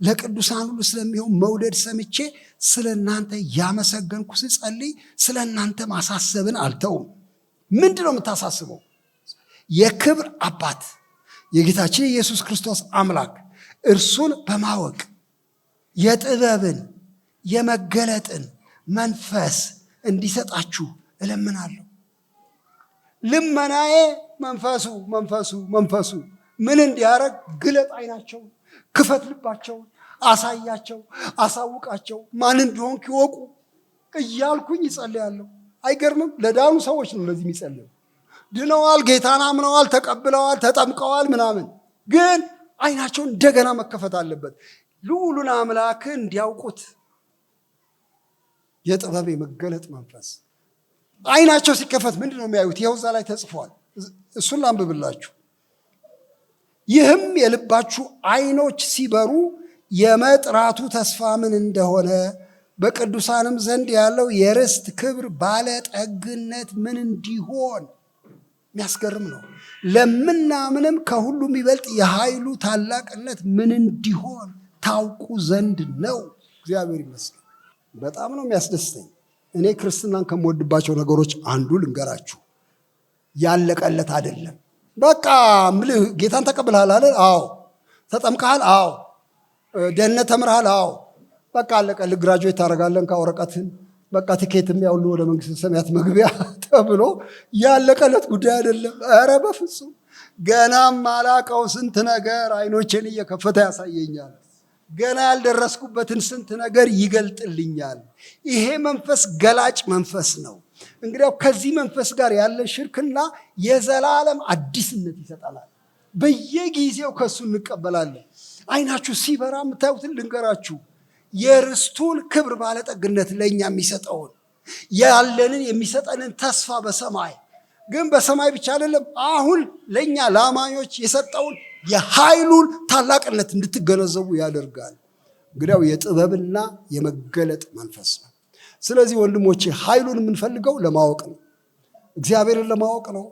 ለቅዱሳን ሁሉ ስለሚሆን መውደድ ሰምቼ ስለ እናንተ ያመሰገንኩ ስጸልይ ስለ እናንተ ማሳሰብን አልተውም። ምንድን ነው የምታሳስበው? የክብር አባት የጌታችን ኢየሱስ ክርስቶስ አምላክ እርሱን በማወቅ የጥበብን የመገለጥን መንፈስ እንዲሰጣችሁ እለምናለሁ። ልመናዬ መንፈሱ ምን እንዲያረግ? ግለጥ አይናቸው፣ ክፈት ልባቸውን፣ አሳያቸው፣ አሳውቃቸው፣ ማን እንደሆንክ ይወቁ እያልኩኝ ይጸልያለሁ። አይገርምም? ለዳኑ ሰዎች ነው እንደዚህ የሚጸልዩ። ድነዋል፣ ጌታን አምነዋል፣ ተቀብለዋል፣ ተጠምቀዋል ምናምን፣ ግን አይናቸው እንደገና መከፈት አለበት። ልዑሉን አምላክ እንዲያውቁት የጥበብ የመገለጥ መንፈስ። አይናቸው ሲከፈት ምንድን ነው የሚያዩት? ይኸው እዛ ላይ ተጽፏል። እሱን ላንብብላችሁ። ይህም የልባችሁ አይኖች ሲበሩ የመጥራቱ ተስፋ ምን እንደሆነ በቅዱሳንም ዘንድ ያለው የርስት ክብር ባለጠግነት ምን እንዲሆን። የሚያስገርም ነው። ለምናምንም ከሁሉ የሚበልጥ የኃይሉ ታላቅነት ምን እንዲሆን ታውቁ ዘንድ ነው። እግዚአብሔር ይመስገን። በጣም ነው የሚያስደስተኝ። እኔ ክርስትናን ከምወድባቸው ነገሮች አንዱ ልንገራችሁ፣ ያለቀለት አይደለም። በቃ ምልህ ጌታን ተቀብለሃል አይደል? አዎ። ተጠምቀሃል? አዎ። ደህንነት ተምረሃል? አዎ። በቃ አለቀልህ። ግራጁዌት ታደርጋለህ ከወረቀትህን በቃ ትኬትም ያውሉ ወደ መንግስተ ሰማያት መግቢያ ተብሎ ያለቀለት ጉዳይ አይደለም። ኧረ በፍጹም ገናም አላቀው ስንት ነገር አይኖችን እየከፈተ ያሳየኛል። ገና ያልደረስኩበትን ስንት ነገር ይገልጥልኛል። ይሄ መንፈስ ገላጭ መንፈስ ነው። እንግዲያው ከዚህ መንፈስ ጋር ያለ ሽርክና የዘላለም አዲስነት ይሰጠናል። በየጊዜው ከሱ እንቀበላለን። አይናችሁ ሲበራ የምታዩትን ልንገራችሁ። የርስቱን ክብር ባለጠግነት ለእኛ የሚሰጠውን ያለንን የሚሰጠንን ተስፋ በሰማይ ግን በሰማይ ብቻ አይደለም፣ አሁን ለእኛ ለአማኞች የሰጠውን የኃይሉን ታላቅነት እንድትገነዘቡ ያደርጋል። እንግዲያው የጥበብና የመገለጥ መንፈስ ነው። ስለዚህ ወንድሞቼ ኃይሉን የምንፈልገው ለማወቅ ነው። እግዚአብሔርን ለማወቅ ነው።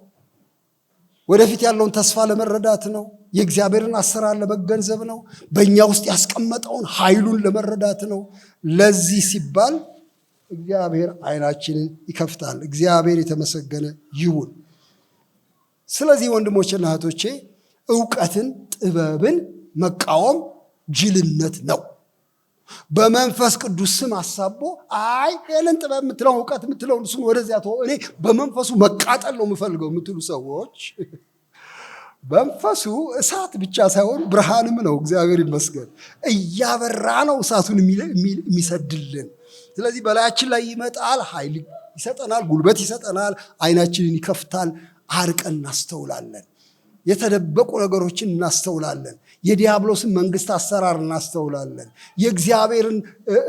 ወደፊት ያለውን ተስፋ ለመረዳት ነው። የእግዚአብሔርን አሰራር ለመገንዘብ ነው። በእኛ ውስጥ ያስቀመጠውን ኃይሉን ለመረዳት ነው። ለዚህ ሲባል እግዚአብሔር አይናችንን ይከፍታል። እግዚአብሔር የተመሰገነ ይሁን። ስለዚህ ወንድሞችና እህቶቼ እውቀትን፣ ጥበብን መቃወም ጅልነት ነው። በመንፈስ ቅዱስ ስም አሳቦ ይሄንን ጥበብ የምትለው እውቀት የምትለው እሱን ወደዚያ ተወው፣ እኔ በመንፈሱ መቃጠል ነው የምፈልገው የምትሉ ሰዎች መንፈሱ እሳት ብቻ ሳይሆን ብርሃንም ነው። እግዚአብሔር ይመስገን እያበራ ነው እሳቱን የሚሰድልን። ስለዚህ በላያችን ላይ ይመጣል፣ ኃይል ይሰጠናል፣ ጉልበት ይሰጠናል፣ አይናችንን ይከፍታል፣ አርቀን እናስተውላለን። የተደበቁ ነገሮችን እናስተውላለን። የዲያብሎስን መንግስት አሰራር እናስተውላለን። የእግዚአብሔርን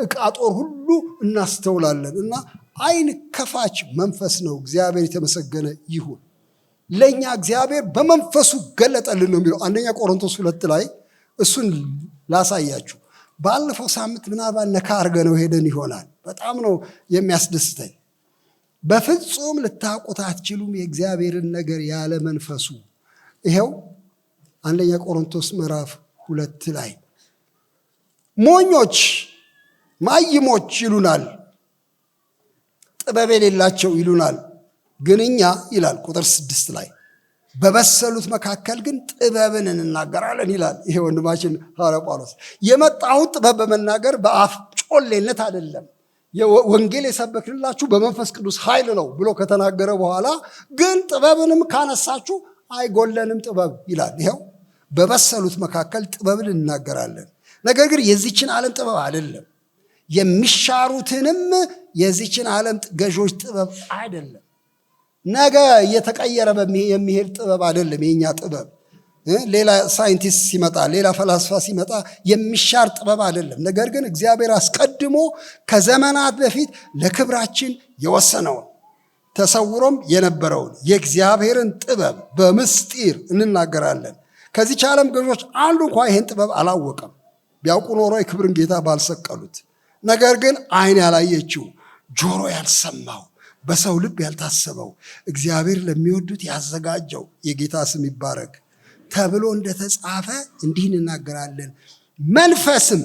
ዕቃ ጦር ሁሉ እናስተውላለን። እና አይን ከፋች መንፈስ ነው። እግዚአብሔር የተመሰገነ ይሁን። ለእኛ እግዚአብሔር በመንፈሱ ገለጠልን ነው የሚለው 1 ቆሮንቶስ 2 ላይ። እሱን ላሳያችሁ። ባለፈው ሳምንት ምናልባት ነካ አድርገነው ሄደን ይሆናል። በጣም ነው የሚያስደስተኝ። በፍጹም ልታውቁት አትችሉም የእግዚአብሔርን ነገር ያለ መንፈሱ። ይሄው 1 ቆሮንቶስ ምዕራፍ 2 ላይ ሞኞች ማይሞች ይሉናል፣ ጥበብ የሌላቸው ይሉናል። ግን እኛ ይላል ቁጥር 6 ላይ በበሰሉት መካከል ግን ጥበብን እንናገራለን ይላል። ይሄ ወንድማችን ሐዋርያ ጳውሎስ የመጣሁት ጥበብ በመናገር በአፍ ጮሌነት አይደለም፣ ወንጌል የሰበክንላችሁ በመንፈስ ቅዱስ ኃይል ነው ብሎ ከተናገረ በኋላ ግን ጥበብንም ካነሳችሁ አይጎለንም ጥበብ ይላል። ይሄው በበሰሉት መካከል ጥበብን እንናገራለን። ነገር ግን የዚችን ዓለም ጥበብ አይደለም፣ የሚሻሩትንም የዚችን ዓለም ገዦች ጥበብ አይደለም። ነገ እየተቀየረ የሚሄድ ጥበብ አይደለም የኛ ጥበብ። ሌላ ሳይንቲስት ሲመጣ፣ ሌላ ፈላስፋ ሲመጣ የሚሻር ጥበብ አይደለም። ነገር ግን እግዚአብሔር አስቀድሞ ከዘመናት በፊት ለክብራችን የወሰነውን ተሰውሮም የነበረውን የእግዚአብሔርን ጥበብ በምስጢር እንናገራለን። ከዚች ዓለም ገዦች አንዱ እንኳ ይህን ጥበብ አላወቀም። ቢያውቁ ኖሮ የክብርን ጌታ ባልሰቀሉት። ነገር ግን ዓይን ያላየችው ጆሮ ያልሰማው በሰው ልብ ያልታሰበው እግዚአብሔር ለሚወዱት ያዘጋጀው የጌታ ስም ይባረክ ተብሎ እንደተጻፈ እንዲህ እንናገራለን። መንፈስም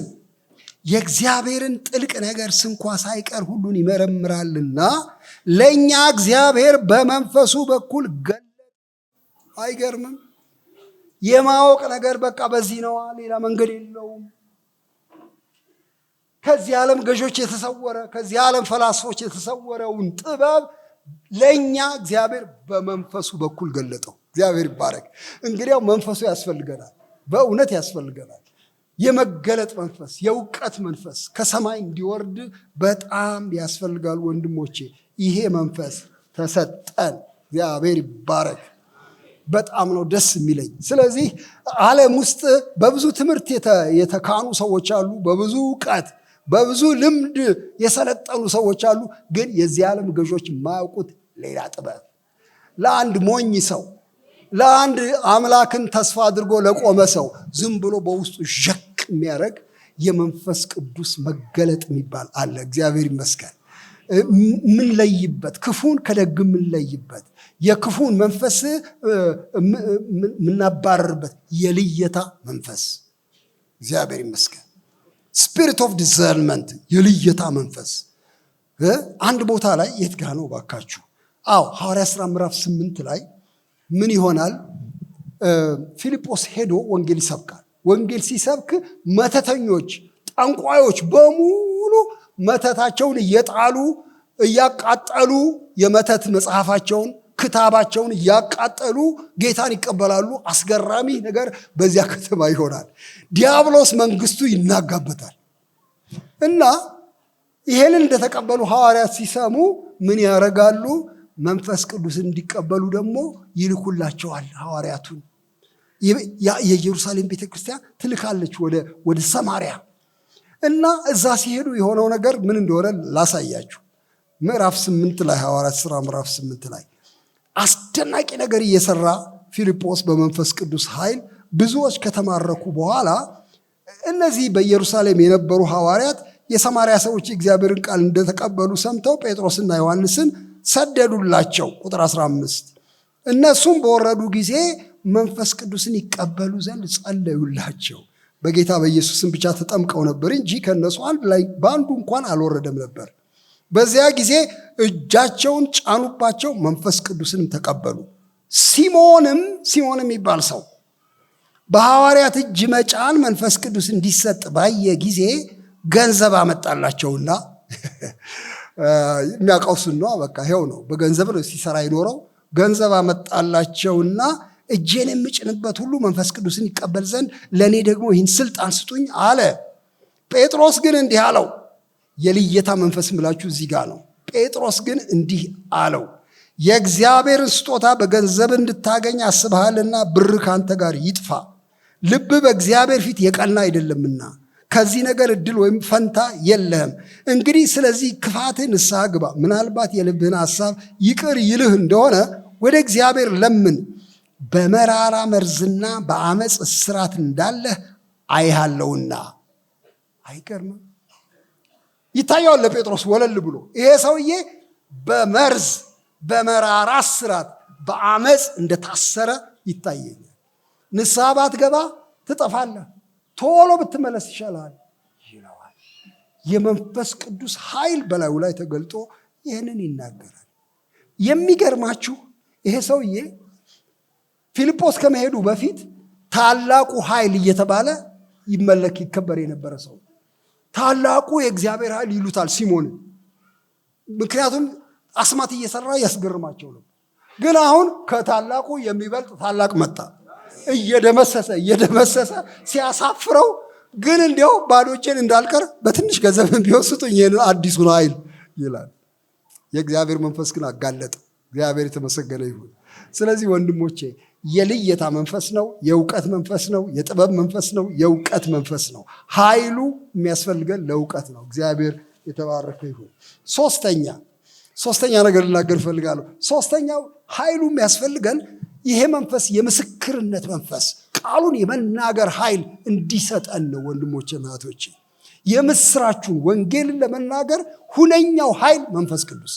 የእግዚአብሔርን ጥልቅ ነገር ስንኳ ሳይቀር ሁሉን ይመረምራልና ለእኛ እግዚአብሔር በመንፈሱ በኩል ገለጠ። አይገርምም? የማወቅ ነገር በቃ በዚህ ነዋ፣ ሌላ መንገድ የለውም። ከዚህ ዓለም ገዦች የተሰወረ፣ ከዚህ ዓለም ፈላስፎች የተሰወረውን ጥበብ ለእኛ እግዚአብሔር በመንፈሱ በኩል ገለጠው። እግዚአብሔር ይባረክ። እንግዲያው መንፈሱ ያስፈልገናል፣ በእውነት ያስፈልገናል። የመገለጥ መንፈስ፣ የእውቀት መንፈስ ከሰማይ እንዲወርድ በጣም ያስፈልጋል ወንድሞቼ። ይሄ መንፈስ ተሰጠን። እግዚአብሔር ይባረክ። በጣም ነው ደስ የሚለኝ። ስለዚህ ዓለም ውስጥ በብዙ ትምህርት የተካኑ ሰዎች አሉ፣ በብዙ እውቀት በብዙ ልምድ የሰለጠኑ ሰዎች አሉ። ግን የዚህ ዓለም ገዦች የማያውቁት ሌላ ጥበብ፣ ለአንድ ሞኝ ሰው፣ ለአንድ አምላክን ተስፋ አድርጎ ለቆመ ሰው ዝም ብሎ በውስጡ ዠቅ የሚያደርግ የመንፈስ ቅዱስ መገለጥ የሚባል አለ። እግዚአብሔር ይመስገን። ምንለይበት፣ ክፉን ከደግ ምንለይበት፣ የክፉን መንፈስ ምናባረርበት የልየታ መንፈስ። እግዚአብሔር ይመስገን። ስፒሪት ኦፍ ዲዘርንመንት፣ የልየታ መንፈስ። አንድ ቦታ ላይ የት ጋ ነው ባካችሁ? ሐዋርያት ሥራ ምዕራፍ 8 ላይ ምን ይሆናል? ፊልጶስ ሄዶ ወንጌል ይሰብካል። ወንጌል ሲሰብክ መተተኞች፣ ጠንቋዮች በሙሉ መተታቸውን እየጣሉ እያቃጠሉ የመተት መጽሐፋቸውን ክታባቸውን እያቃጠሉ ጌታን ይቀበላሉ። አስገራሚ ነገር በዚያ ከተማ ይሆናል። ዲያብሎስ መንግስቱ ይናጋበታል። እና ይሄንን እንደተቀበሉ ሐዋርያት ሲሰሙ ምን ያደርጋሉ? መንፈስ ቅዱስን እንዲቀበሉ ደግሞ ይልኩላቸዋል ሐዋርያቱን። የኢየሩሳሌም ቤተክርስቲያን ትልካለች ወደ ሰማርያ። እና እዛ ሲሄዱ የሆነው ነገር ምን እንደሆነ ላሳያችሁ። ምዕራፍ 8 ላይ ሐዋርያት ሥራ ምዕራፍ 8 ላይ አስደናቂ ነገር እየሰራ ፊልጶስ በመንፈስ ቅዱስ ኃይል ብዙዎች ከተማረኩ በኋላ እነዚህ በኢየሩሳሌም የነበሩ ሐዋርያት የሰማርያ ሰዎች የእግዚአብሔርን ቃል እንደተቀበሉ ሰምተው ጴጥሮስና ዮሐንስን ሰደዱላቸው። ቁጥር 15 እነሱም በወረዱ ጊዜ መንፈስ ቅዱስን ይቀበሉ ዘንድ ጸለዩላቸው። በጌታ በኢየሱስም ብቻ ተጠምቀው ነበር እንጂ ከነሱ በአንዱ እንኳን አልወረደም ነበር። በዚያ ጊዜ እጃቸውን ጫኑባቸው፣ መንፈስ ቅዱስንም ተቀበሉ። ሲሞንም የሚባል ሰው በሐዋርያት እጅ መጫን መንፈስ ቅዱስ እንዲሰጥ ባየ ጊዜ ገንዘብ አመጣላቸውና የሚያውቀው እሱን ነው። በቃ ይኸው ነው፣ በገንዘብ ነው ሲሰራ ይኖረው። ገንዘብ አመጣላቸውና እጄን የምጭንበት ሁሉ መንፈስ ቅዱስን ይቀበል ዘንድ ለእኔ ደግሞ ይህን ስልጣን ስጡኝ አለ። ጴጥሮስ ግን እንዲህ አለው። የልየታ መንፈስ ምላችሁ እዚህ ጋር ነው። ጴጥሮስ ግን እንዲህ አለው፣ የእግዚአብሔርን ስጦታ በገንዘብ እንድታገኝ አስበሃልና ብር ካንተ ጋር ይጥፋ። ልብ በእግዚአብሔር ፊት የቀና አይደለምና ከዚህ ነገር እድል ወይም ፈንታ የለህም። እንግዲህ ስለዚህ ክፋትህ ንስሐ ግባ። ምናልባት የልብህን ሐሳብ ይቅር ይልህ እንደሆነ ወደ እግዚአብሔር ለምን። በመራራ መርዝና በአመፅ እስራት እንዳለህ አይሃለውና። አይገርምም? ይታየዋል ለጴጥሮስ ወለል ብሎ። ይሄ ሰውዬ በመርዝ በመራራ እስራት በአመፅ እንደታሰረ ይታየኛል። ንስሐ ባትገባ ትጠፋለህ፣ ቶሎ ብትመለስ ይሻላል ይለዋል። የመንፈስ ቅዱስ ኃይል በላዩ ላይ ተገልጦ ይህንን ይናገራል። የሚገርማችሁ ይሄ ሰውዬ ፊልጶስ ከመሄዱ በፊት ታላቁ ኃይል እየተባለ ይመለክ ይከበር የነበረ ሰው። ታላቁ የእግዚአብሔር ኃይል ይሉታል ሲሞን። ምክንያቱም አስማት እየሰራ ያስገርማቸው ነው። ግን አሁን ከታላቁ የሚበልጥ ታላቅ መጣ። እየደመሰሰ ሲያሳፍረው፣ ግን እንዲያው ባዶ እጄን እንዳልቀር በትንሽ ገንዘብ ቢሆን ስጡኝ ይህን አዲሱን ኃይል ይላል። የእግዚአብሔር መንፈስ ግን አጋለጠ። እግዚአብሔር የተመሰገነ ይሁን። ስለዚህ ወንድሞቼ የልየታ መንፈስ ነው፣ የእውቀት መንፈስ ነው፣ የጥበብ መንፈስ ነው፣ የእውቀት መንፈስ ነው። ኃይሉ የሚያስፈልገን ለእውቀት ነው። እግዚአብሔር የተባረከ ይሁን። ሶስተኛ ነገር ልናገር እፈልጋለሁ። ሶስተኛው ኃይሉ የሚያስፈልገን ይሄ መንፈስ የምስክርነት መንፈስ፣ ቃሉን የመናገር ኃይል እንዲሰጠን ነው። ወንድሞቼ እህቶቼ፣ የምስራቹን ወንጌልን ለመናገር ሁነኛው ኃይል መንፈስ ቅዱስ።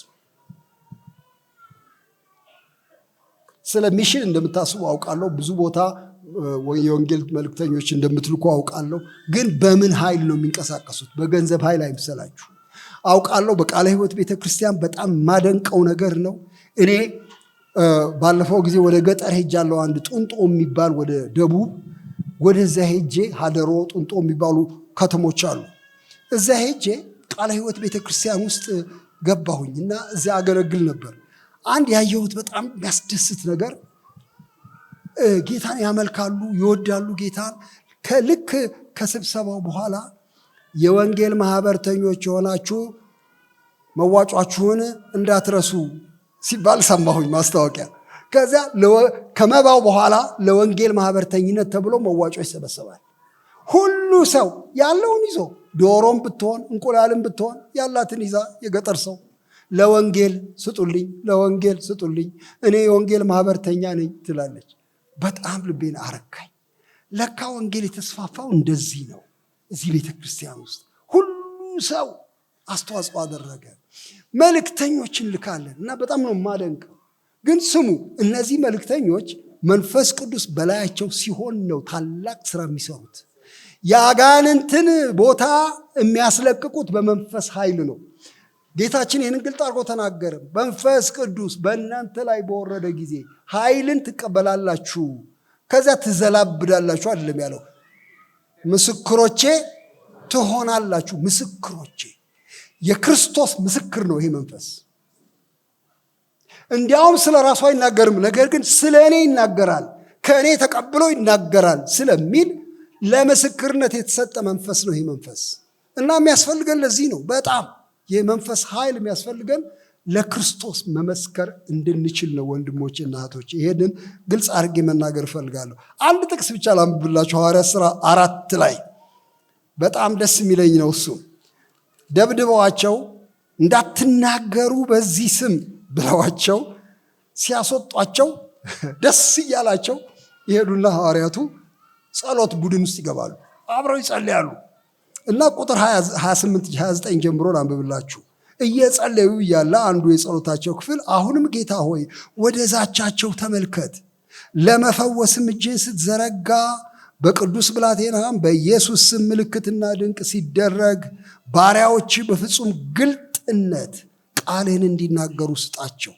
ስለ ሚሽን እንደምታስቡ አውቃለሁ። ብዙ ቦታ የወንጌል መልእክተኞች እንደምትልኩ አውቃለሁ። ግን በምን ኃይል ነው የሚንቀሳቀሱት? በገንዘብ ኃይል አይምሰላችሁ። አውቃለሁ በቃለ ሕይወት ቤተክርስቲያን በጣም ማደንቀው ነገር ነው። እኔ ባለፈው ጊዜ ወደ ገጠር ሄጃለሁ። አንድ ጡንጦ የሚባል ወደ ደቡብ፣ ወደዛ ሄጄ ሀደሮ፣ ጡንጦ የሚባሉ ከተሞች አሉ። እዛ ሄጄ ቃለ ሕይወት ቤተክርስቲያን ውስጥ ገባሁኝ እና እዚያ አገለግል ነበር። አንድ ያየሁት በጣም የሚያስደስት ነገር፣ ጌታን ያመልካሉ፣ ይወዳሉ ጌታን። ልክ ከስብሰባው በኋላ የወንጌል ማህበርተኞች የሆናችሁ መዋጯችሁን እንዳትረሱ ሲባል ሰማሁኝ ማስታወቂያ። ከዚያ ከመባው በኋላ ለወንጌል ማህበርተኝነት ተብሎ መዋጮ ይሰበሰባል። ሁሉ ሰው ያለውን ይዞ፣ ዶሮም ብትሆን እንቁላልም ብትሆን ያላትን ይዛ፣ የገጠር ሰው ለወንጌል ስጡልኝ፣ ለወንጌል ስጡልኝ፣ እኔ የወንጌል ማህበርተኛ ነኝ ትላለች። በጣም ልቤን አረካኝ። ለካ ወንጌል የተስፋፋው እንደዚህ ነው። እዚህ ቤተ ክርስቲያን ውስጥ ሁሉ ሰው አስተዋጽኦ አደረገ። መልእክተኞችን ልካለን እና በጣም ነው የማደንቀው። ግን ስሙ፣ እነዚህ መልእክተኞች መንፈስ ቅዱስ በላያቸው ሲሆን ነው ታላቅ ስራ የሚሰሩት። የአጋንንትን ቦታ የሚያስለቅቁት በመንፈስ ኃይል ነው። ጌታችን ይህንን ግልጥ አድርጎ ተናገረ። መንፈስ ቅዱስ በእናንተ ላይ በወረደ ጊዜ ኃይልን ትቀበላላችሁ፣ ከዚያ ትዘላብዳላችሁ አይደለም ያለው። ምስክሮቼ ትሆናላችሁ። ምስክሮቼ፣ የክርስቶስ ምስክር ነው ይሄ መንፈስ። እንዲያውም ስለ ራሱ አይናገርም፣ ነገር ግን ስለ እኔ ይናገራል፣ ከእኔ ተቀብሎ ይናገራል ስለሚል ለምስክርነት የተሰጠ መንፈስ ነው ይሄ መንፈስ። እና የሚያስፈልገን ለዚህ ነው። በጣም የመንፈስ ኃይል የሚያስፈልገን ለክርስቶስ መመስከር እንድንችል ነው። ወንድሞቼ እና እህቶቼ፣ ይሄንን ግልጽ አድርጌ መናገር እፈልጋለሁ። አንድ ጥቅስ ብቻ ላንብብላችሁ። ሐዋርያት ሥራ 4 ላይ በጣም ደስ የሚለኝ ነው። እሱ ደብድበዋቸው እንዳትናገሩ በዚህ ስም ብለዋቸው ሲያስወጧቸው ደስ እያላቸው ይሄዱና ሐዋርያቱ ጸሎት ቡድን ውስጥ ይገባሉ፣ አብረው ይጸልያሉ። እና ቁጥር 28 29 ጀምሮ ላንብብላችሁ። እየጸለዩ እያለ አንዱ የጸሎታቸው ክፍል አሁንም ጌታ ሆይ ወደ ዛቻቸው ተመልከት፣ ለመፈወስም እጅን ስትዘረጋ በቅዱስ ብላቴናም በኢየሱስ ስም ምልክትና ድንቅ ሲደረግ ባሪያዎች በፍጹም ግልጥነት ቃልህን እንዲናገሩ ስጣቸው።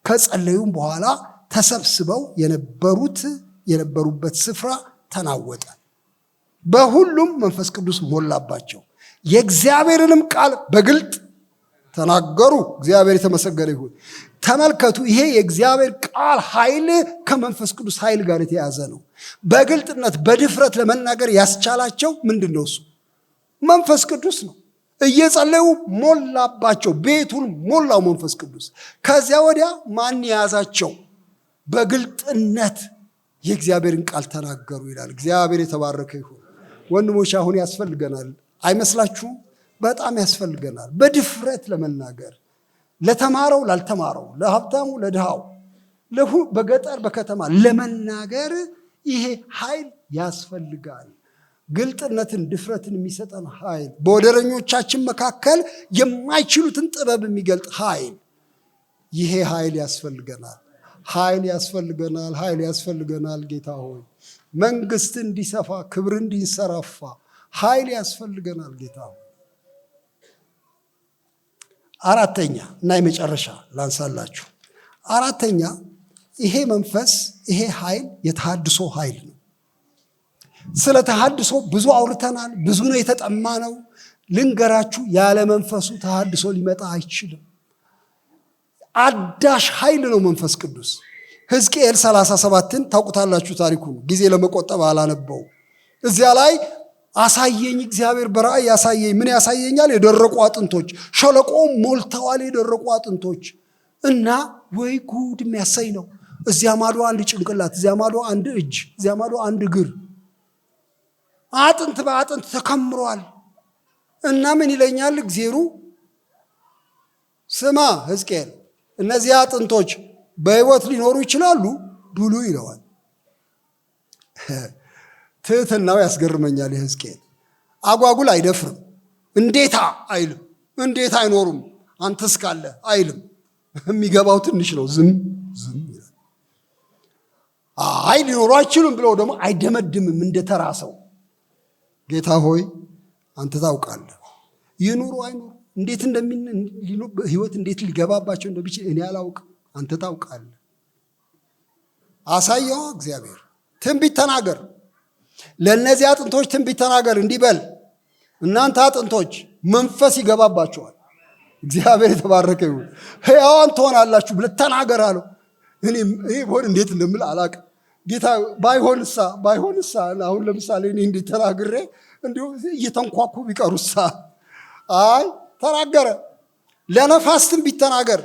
ከጸለዩም በኋላ ተሰብስበው የነበሩበት ስፍራ ተናወጠ፣ በሁሉም መንፈስ ቅዱስ ሞላባቸው፣ የእግዚአብሔርንም ቃል በግልጥ ተናገሩ። እግዚአብሔር የተመሰገነ ይሁን። ተመልከቱ፣ ይሄ የእግዚአብሔር ቃል ኃይል ከመንፈስ ቅዱስ ኃይል ጋር የተያዘ ነው። በግልጥነት በድፍረት ለመናገር ያስቻላቸው ምንድን ነው? እሱ መንፈስ ቅዱስ ነው። እየጸለዩ ሞላባቸው፣ ቤቱን ሞላው መንፈስ ቅዱስ። ከዚያ ወዲያ ማን የያዛቸው? በግልጥነት የእግዚአብሔርን ቃል ተናገሩ ይላል። እግዚአብሔር የተባረከ ይሁን። ወንድሞች አሁን ያስፈልገናል አይመስላችሁም? በጣም ያስፈልገናል በድፍረት ለመናገር፣ ለተማረው ላልተማረው፣ ለሀብታሙ ለድሃው፣ በገጠር በከተማ ለመናገር ይሄ ኃይል ያስፈልጋል። ግልጥነትን ድፍረትን የሚሰጠን ኃይል፣ በወደረኞቻችን መካከል የማይችሉትን ጥበብ የሚገልጥ ኃይል፣ ይሄ ኃይል ያስፈልገናል። ኃይል ያስፈልገናል። ኃይል ያስፈልገናል። ጌታ ሆይ መንግስት እንዲሰፋ ክብር እንዲንሰራፋ ኃይል ያስፈልገናል። ጌታ ሆይ አራተኛ እና የመጨረሻ ላንሳላችሁ። አራተኛ ይሄ መንፈስ ይሄ ኃይል የተሃድሶ ኃይል ነው። ስለ ተሃድሶ ብዙ አውርተናል። ብዙ ነው የተጠማ ነው። ልንገራችሁ፣ ያለ መንፈሱ ተሃድሶ ሊመጣ አይችልም። አዳሽ ኃይል ነው መንፈስ ቅዱስ። ሕዝቅኤል 37ን ታውቁታላችሁ ታሪኩ። ጊዜ ለመቆጠብ አላነበው። እዚያ ላይ አሳየኝ እግዚአብሔር በራእይ ያሳየኝ። ምን ያሳየኛል? የደረቁ አጥንቶች፣ ሸለቆ ሞልተዋል የደረቁ አጥንቶች። እና ወይ ጉድ የሚያሳይ ነው። እዚያ ማዶ አንድ ጭንቅላት፣ እዚያ ማዶ አንድ እጅ፣ እዚያ ማዶ አንድ እግር፣ አጥንት በአጥንት ተከምሯል። እና ምን ይለኛል እግዚአብሔሩ? ስማ ሕዝቅኤል፣ እነዚህ አጥንቶች በሕይወት ሊኖሩ ይችላሉ ብሉ ይለዋል። ትህትናው ያስገርመኛል። የሕዝቅኤል አጓጉል አይደፍርም። እንዴታ አይልም። እንዴት አይኖሩም አንተስ ካለ አይልም። የሚገባው ትንሽ ነው። ዝም ይላል። አይ ሊኖሩ አይችሉም ብለው ደግሞ አይደመድምም እንደተራ ሰው። ጌታ ሆይ አንተ ታውቃለህ። ይኑሩ አይኑሩ፣ እንዴት ህይወት እንዴት ሊገባባቸው እንደሚችል እኔ አላውቅም፣ አንተ ታውቃለህ። አሳየዋ እግዚአብሔር። ትንቢት ተናገር፣ ለእነዚህ አጥንቶች ትንቢት ተናገር። እንዲህ በል፣ እናንተ አጥንቶች መንፈስ ይገባባቸዋል። እግዚአብሔር የተባረከ ይሁን። ሕያዋን ትሆናላችሁ ብለህ ተናገር አለው። እኔ ሆን እንዴት እንደምል አላውቅም። ጌታ ባይሆንሳ አሁን ለምሳሌ እኔ እንዴት ተናግሬ እንዲሁ እየተንኳኩ ቢቀሩሳ? አይ ተናገረ። ለነፋስ ትንቢት ተናገር።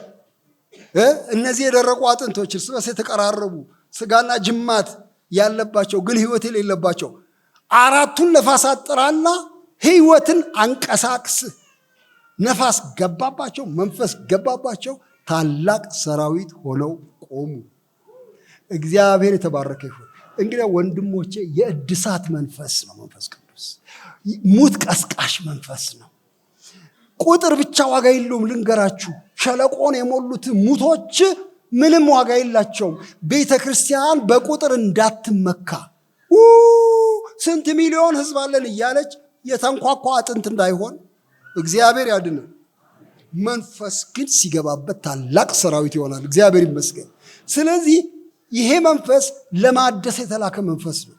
እነዚህ የደረቁ አጥንቶች እርስ በርስ የተቀራረቡ ስጋና ጅማት ያለባቸው ግን ህይወት የሌለባቸው አራቱን ነፋሳት ጥራና ህይወትን አንቀሳቅስ። ነፋስ ገባባቸው፣ መንፈስ ገባባቸው፣ ታላቅ ሰራዊት ሆነው ቆሙ። እግዚአብሔር የተባረከ ይሁን። እንግዲህ ወንድሞቼ የእድሳት መንፈስ ነው መንፈስ ቅዱስ። ሙት ቀስቃሽ መንፈስ ነው። ቁጥር ብቻ ዋጋ የለውም። ልንገራችሁ፣ ሸለቆን የሞሉት ሙቶች ምንም ዋጋ የላቸውም። ቤተ ክርስቲያን በቁጥር እንዳትመካ፣ ስንት ሚሊዮን ህዝብ አለን እያለች የተንኳኳ አጥንት እንዳይሆን እግዚአብሔር ያድነን። መንፈስ ግን ሲገባበት ታላቅ ሰራዊት ይሆናል። እግዚአብሔር ይመስገን። ስለዚህ ይሄ መንፈስ ለማደስ የተላከ መንፈስ ነው።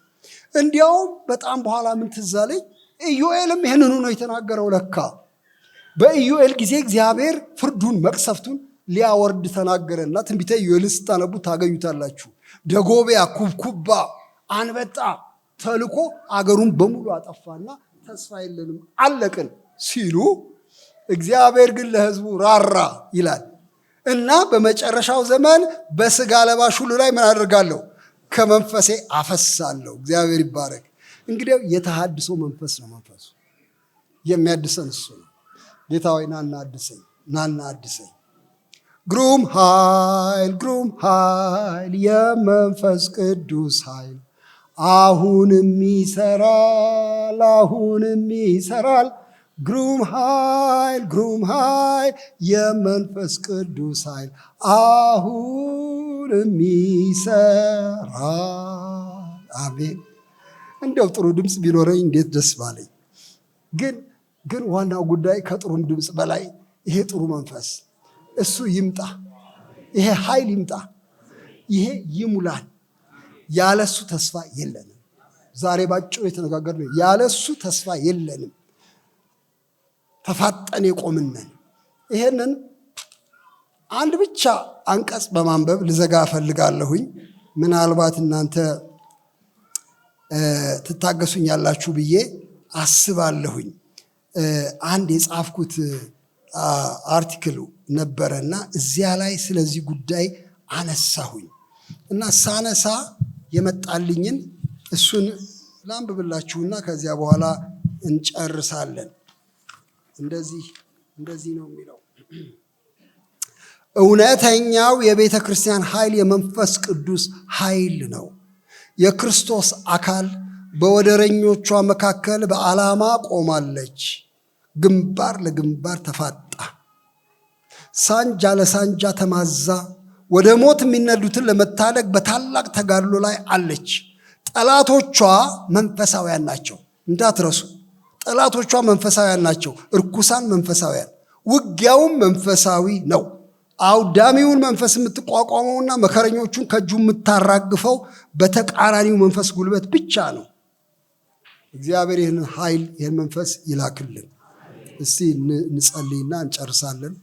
እንዲያውም በጣም በኋላ ምን ትዝ አለኝ፣ ኢዮኤልም ይህንኑ ነው የተናገረው። ለካ በኢዮኤል ጊዜ እግዚአብሔር ፍርዱን መቅሰፍቱን ሊያወርድ ተናገረና ትንቢተ ኢዮኤልን ስታነቡ ታገኙታላችሁ። ደጎቢያ፣ ኩብኩባ፣ አንበጣ ተልኮ አገሩን በሙሉ አጠፋና ተስፋ የለንም አለቅን ሲሉ እግዚአብሔር ግን ለሕዝቡ ራራ ይላል እና በመጨረሻው ዘመን በስጋ ለባሽ ሁሉ ላይ ምን አደርጋለሁ? ከመንፈሴ አፈሳለሁ። እግዚአብሔር ይባረክ። እንግዲህ የተሃድሶ መንፈስ ነው። መንፈሱ የሚያድሰን እሱ ነው። ጌታ ሆይ ናና አድሰኝ፣ ናና አድሰኝ። ግሩም ኃይል የመንፈስ ቅዱስ ኃይል አሁንም ይሰራል። ግሩም ኃይል የመንፈስ ቅዱስ ኃይል አሁንም ይሰራል። አሜን። እንዲያው ጥሩ ድምፅ ቢኖረኝ እንዴት ደስ ባለኝ። ግን ዋናው ጉዳይ ከጥሩ ድምፅ በላይ ይሄ ጥሩ መንፈስ እሱ ይምጣ። ይሄ ኃይል ይምጣ። ይሄ ይሙላን። ያለሱ ተስፋ የለንም። ዛሬ ባጭሩ የተነጋገርነው ያለሱ ተስፋ የለንም። ተፋጠን የቆምነን። ይሄንን አንድ ብቻ አንቀጽ በማንበብ ልዘጋ እፈልጋለሁኝ። ምናልባት እናንተ ትታገሱኝ ያላችሁ ብዬ አስባለሁኝ። አንድ የጻፍኩት አርቲክል ነበረና እዚያ ላይ ስለዚህ ጉዳይ አነሳሁኝ እና ሳነሳ የመጣልኝን እሱን ላንብብላችሁና ከዚያ በኋላ እንጨርሳለን። እንደዚህ ነው የሚለው። እውነተኛው የቤተ ክርስቲያን ኃይል የመንፈስ ቅዱስ ኃይል ነው። የክርስቶስ አካል በወደረኞቿ መካከል በዓላማ ቆማለች። ግንባር ለግንባር ተፋጣ፣ ሳንጃ ለሳንጃ ተማዛ፣ ወደ ሞት የሚነዱትን ለመታደግ በታላቅ ተጋድሎ ላይ አለች። ጠላቶቿ መንፈሳውያን ናቸው፣ እንዳትረሱ። ጠላቶቿ መንፈሳውያን ናቸው፣ እርኩሳን መንፈሳውያን። ውጊያውም መንፈሳዊ ነው። አውዳሚውን መንፈስ የምትቋቋመውና መከረኞቹን ከእጁ የምታራግፈው በተቃራኒው መንፈስ ጉልበት ብቻ ነው። እግዚአብሔር ይህን ኃይል ይህን መንፈስ ይላክልን። እስቲ እንጸልይና እንጨርሳለን።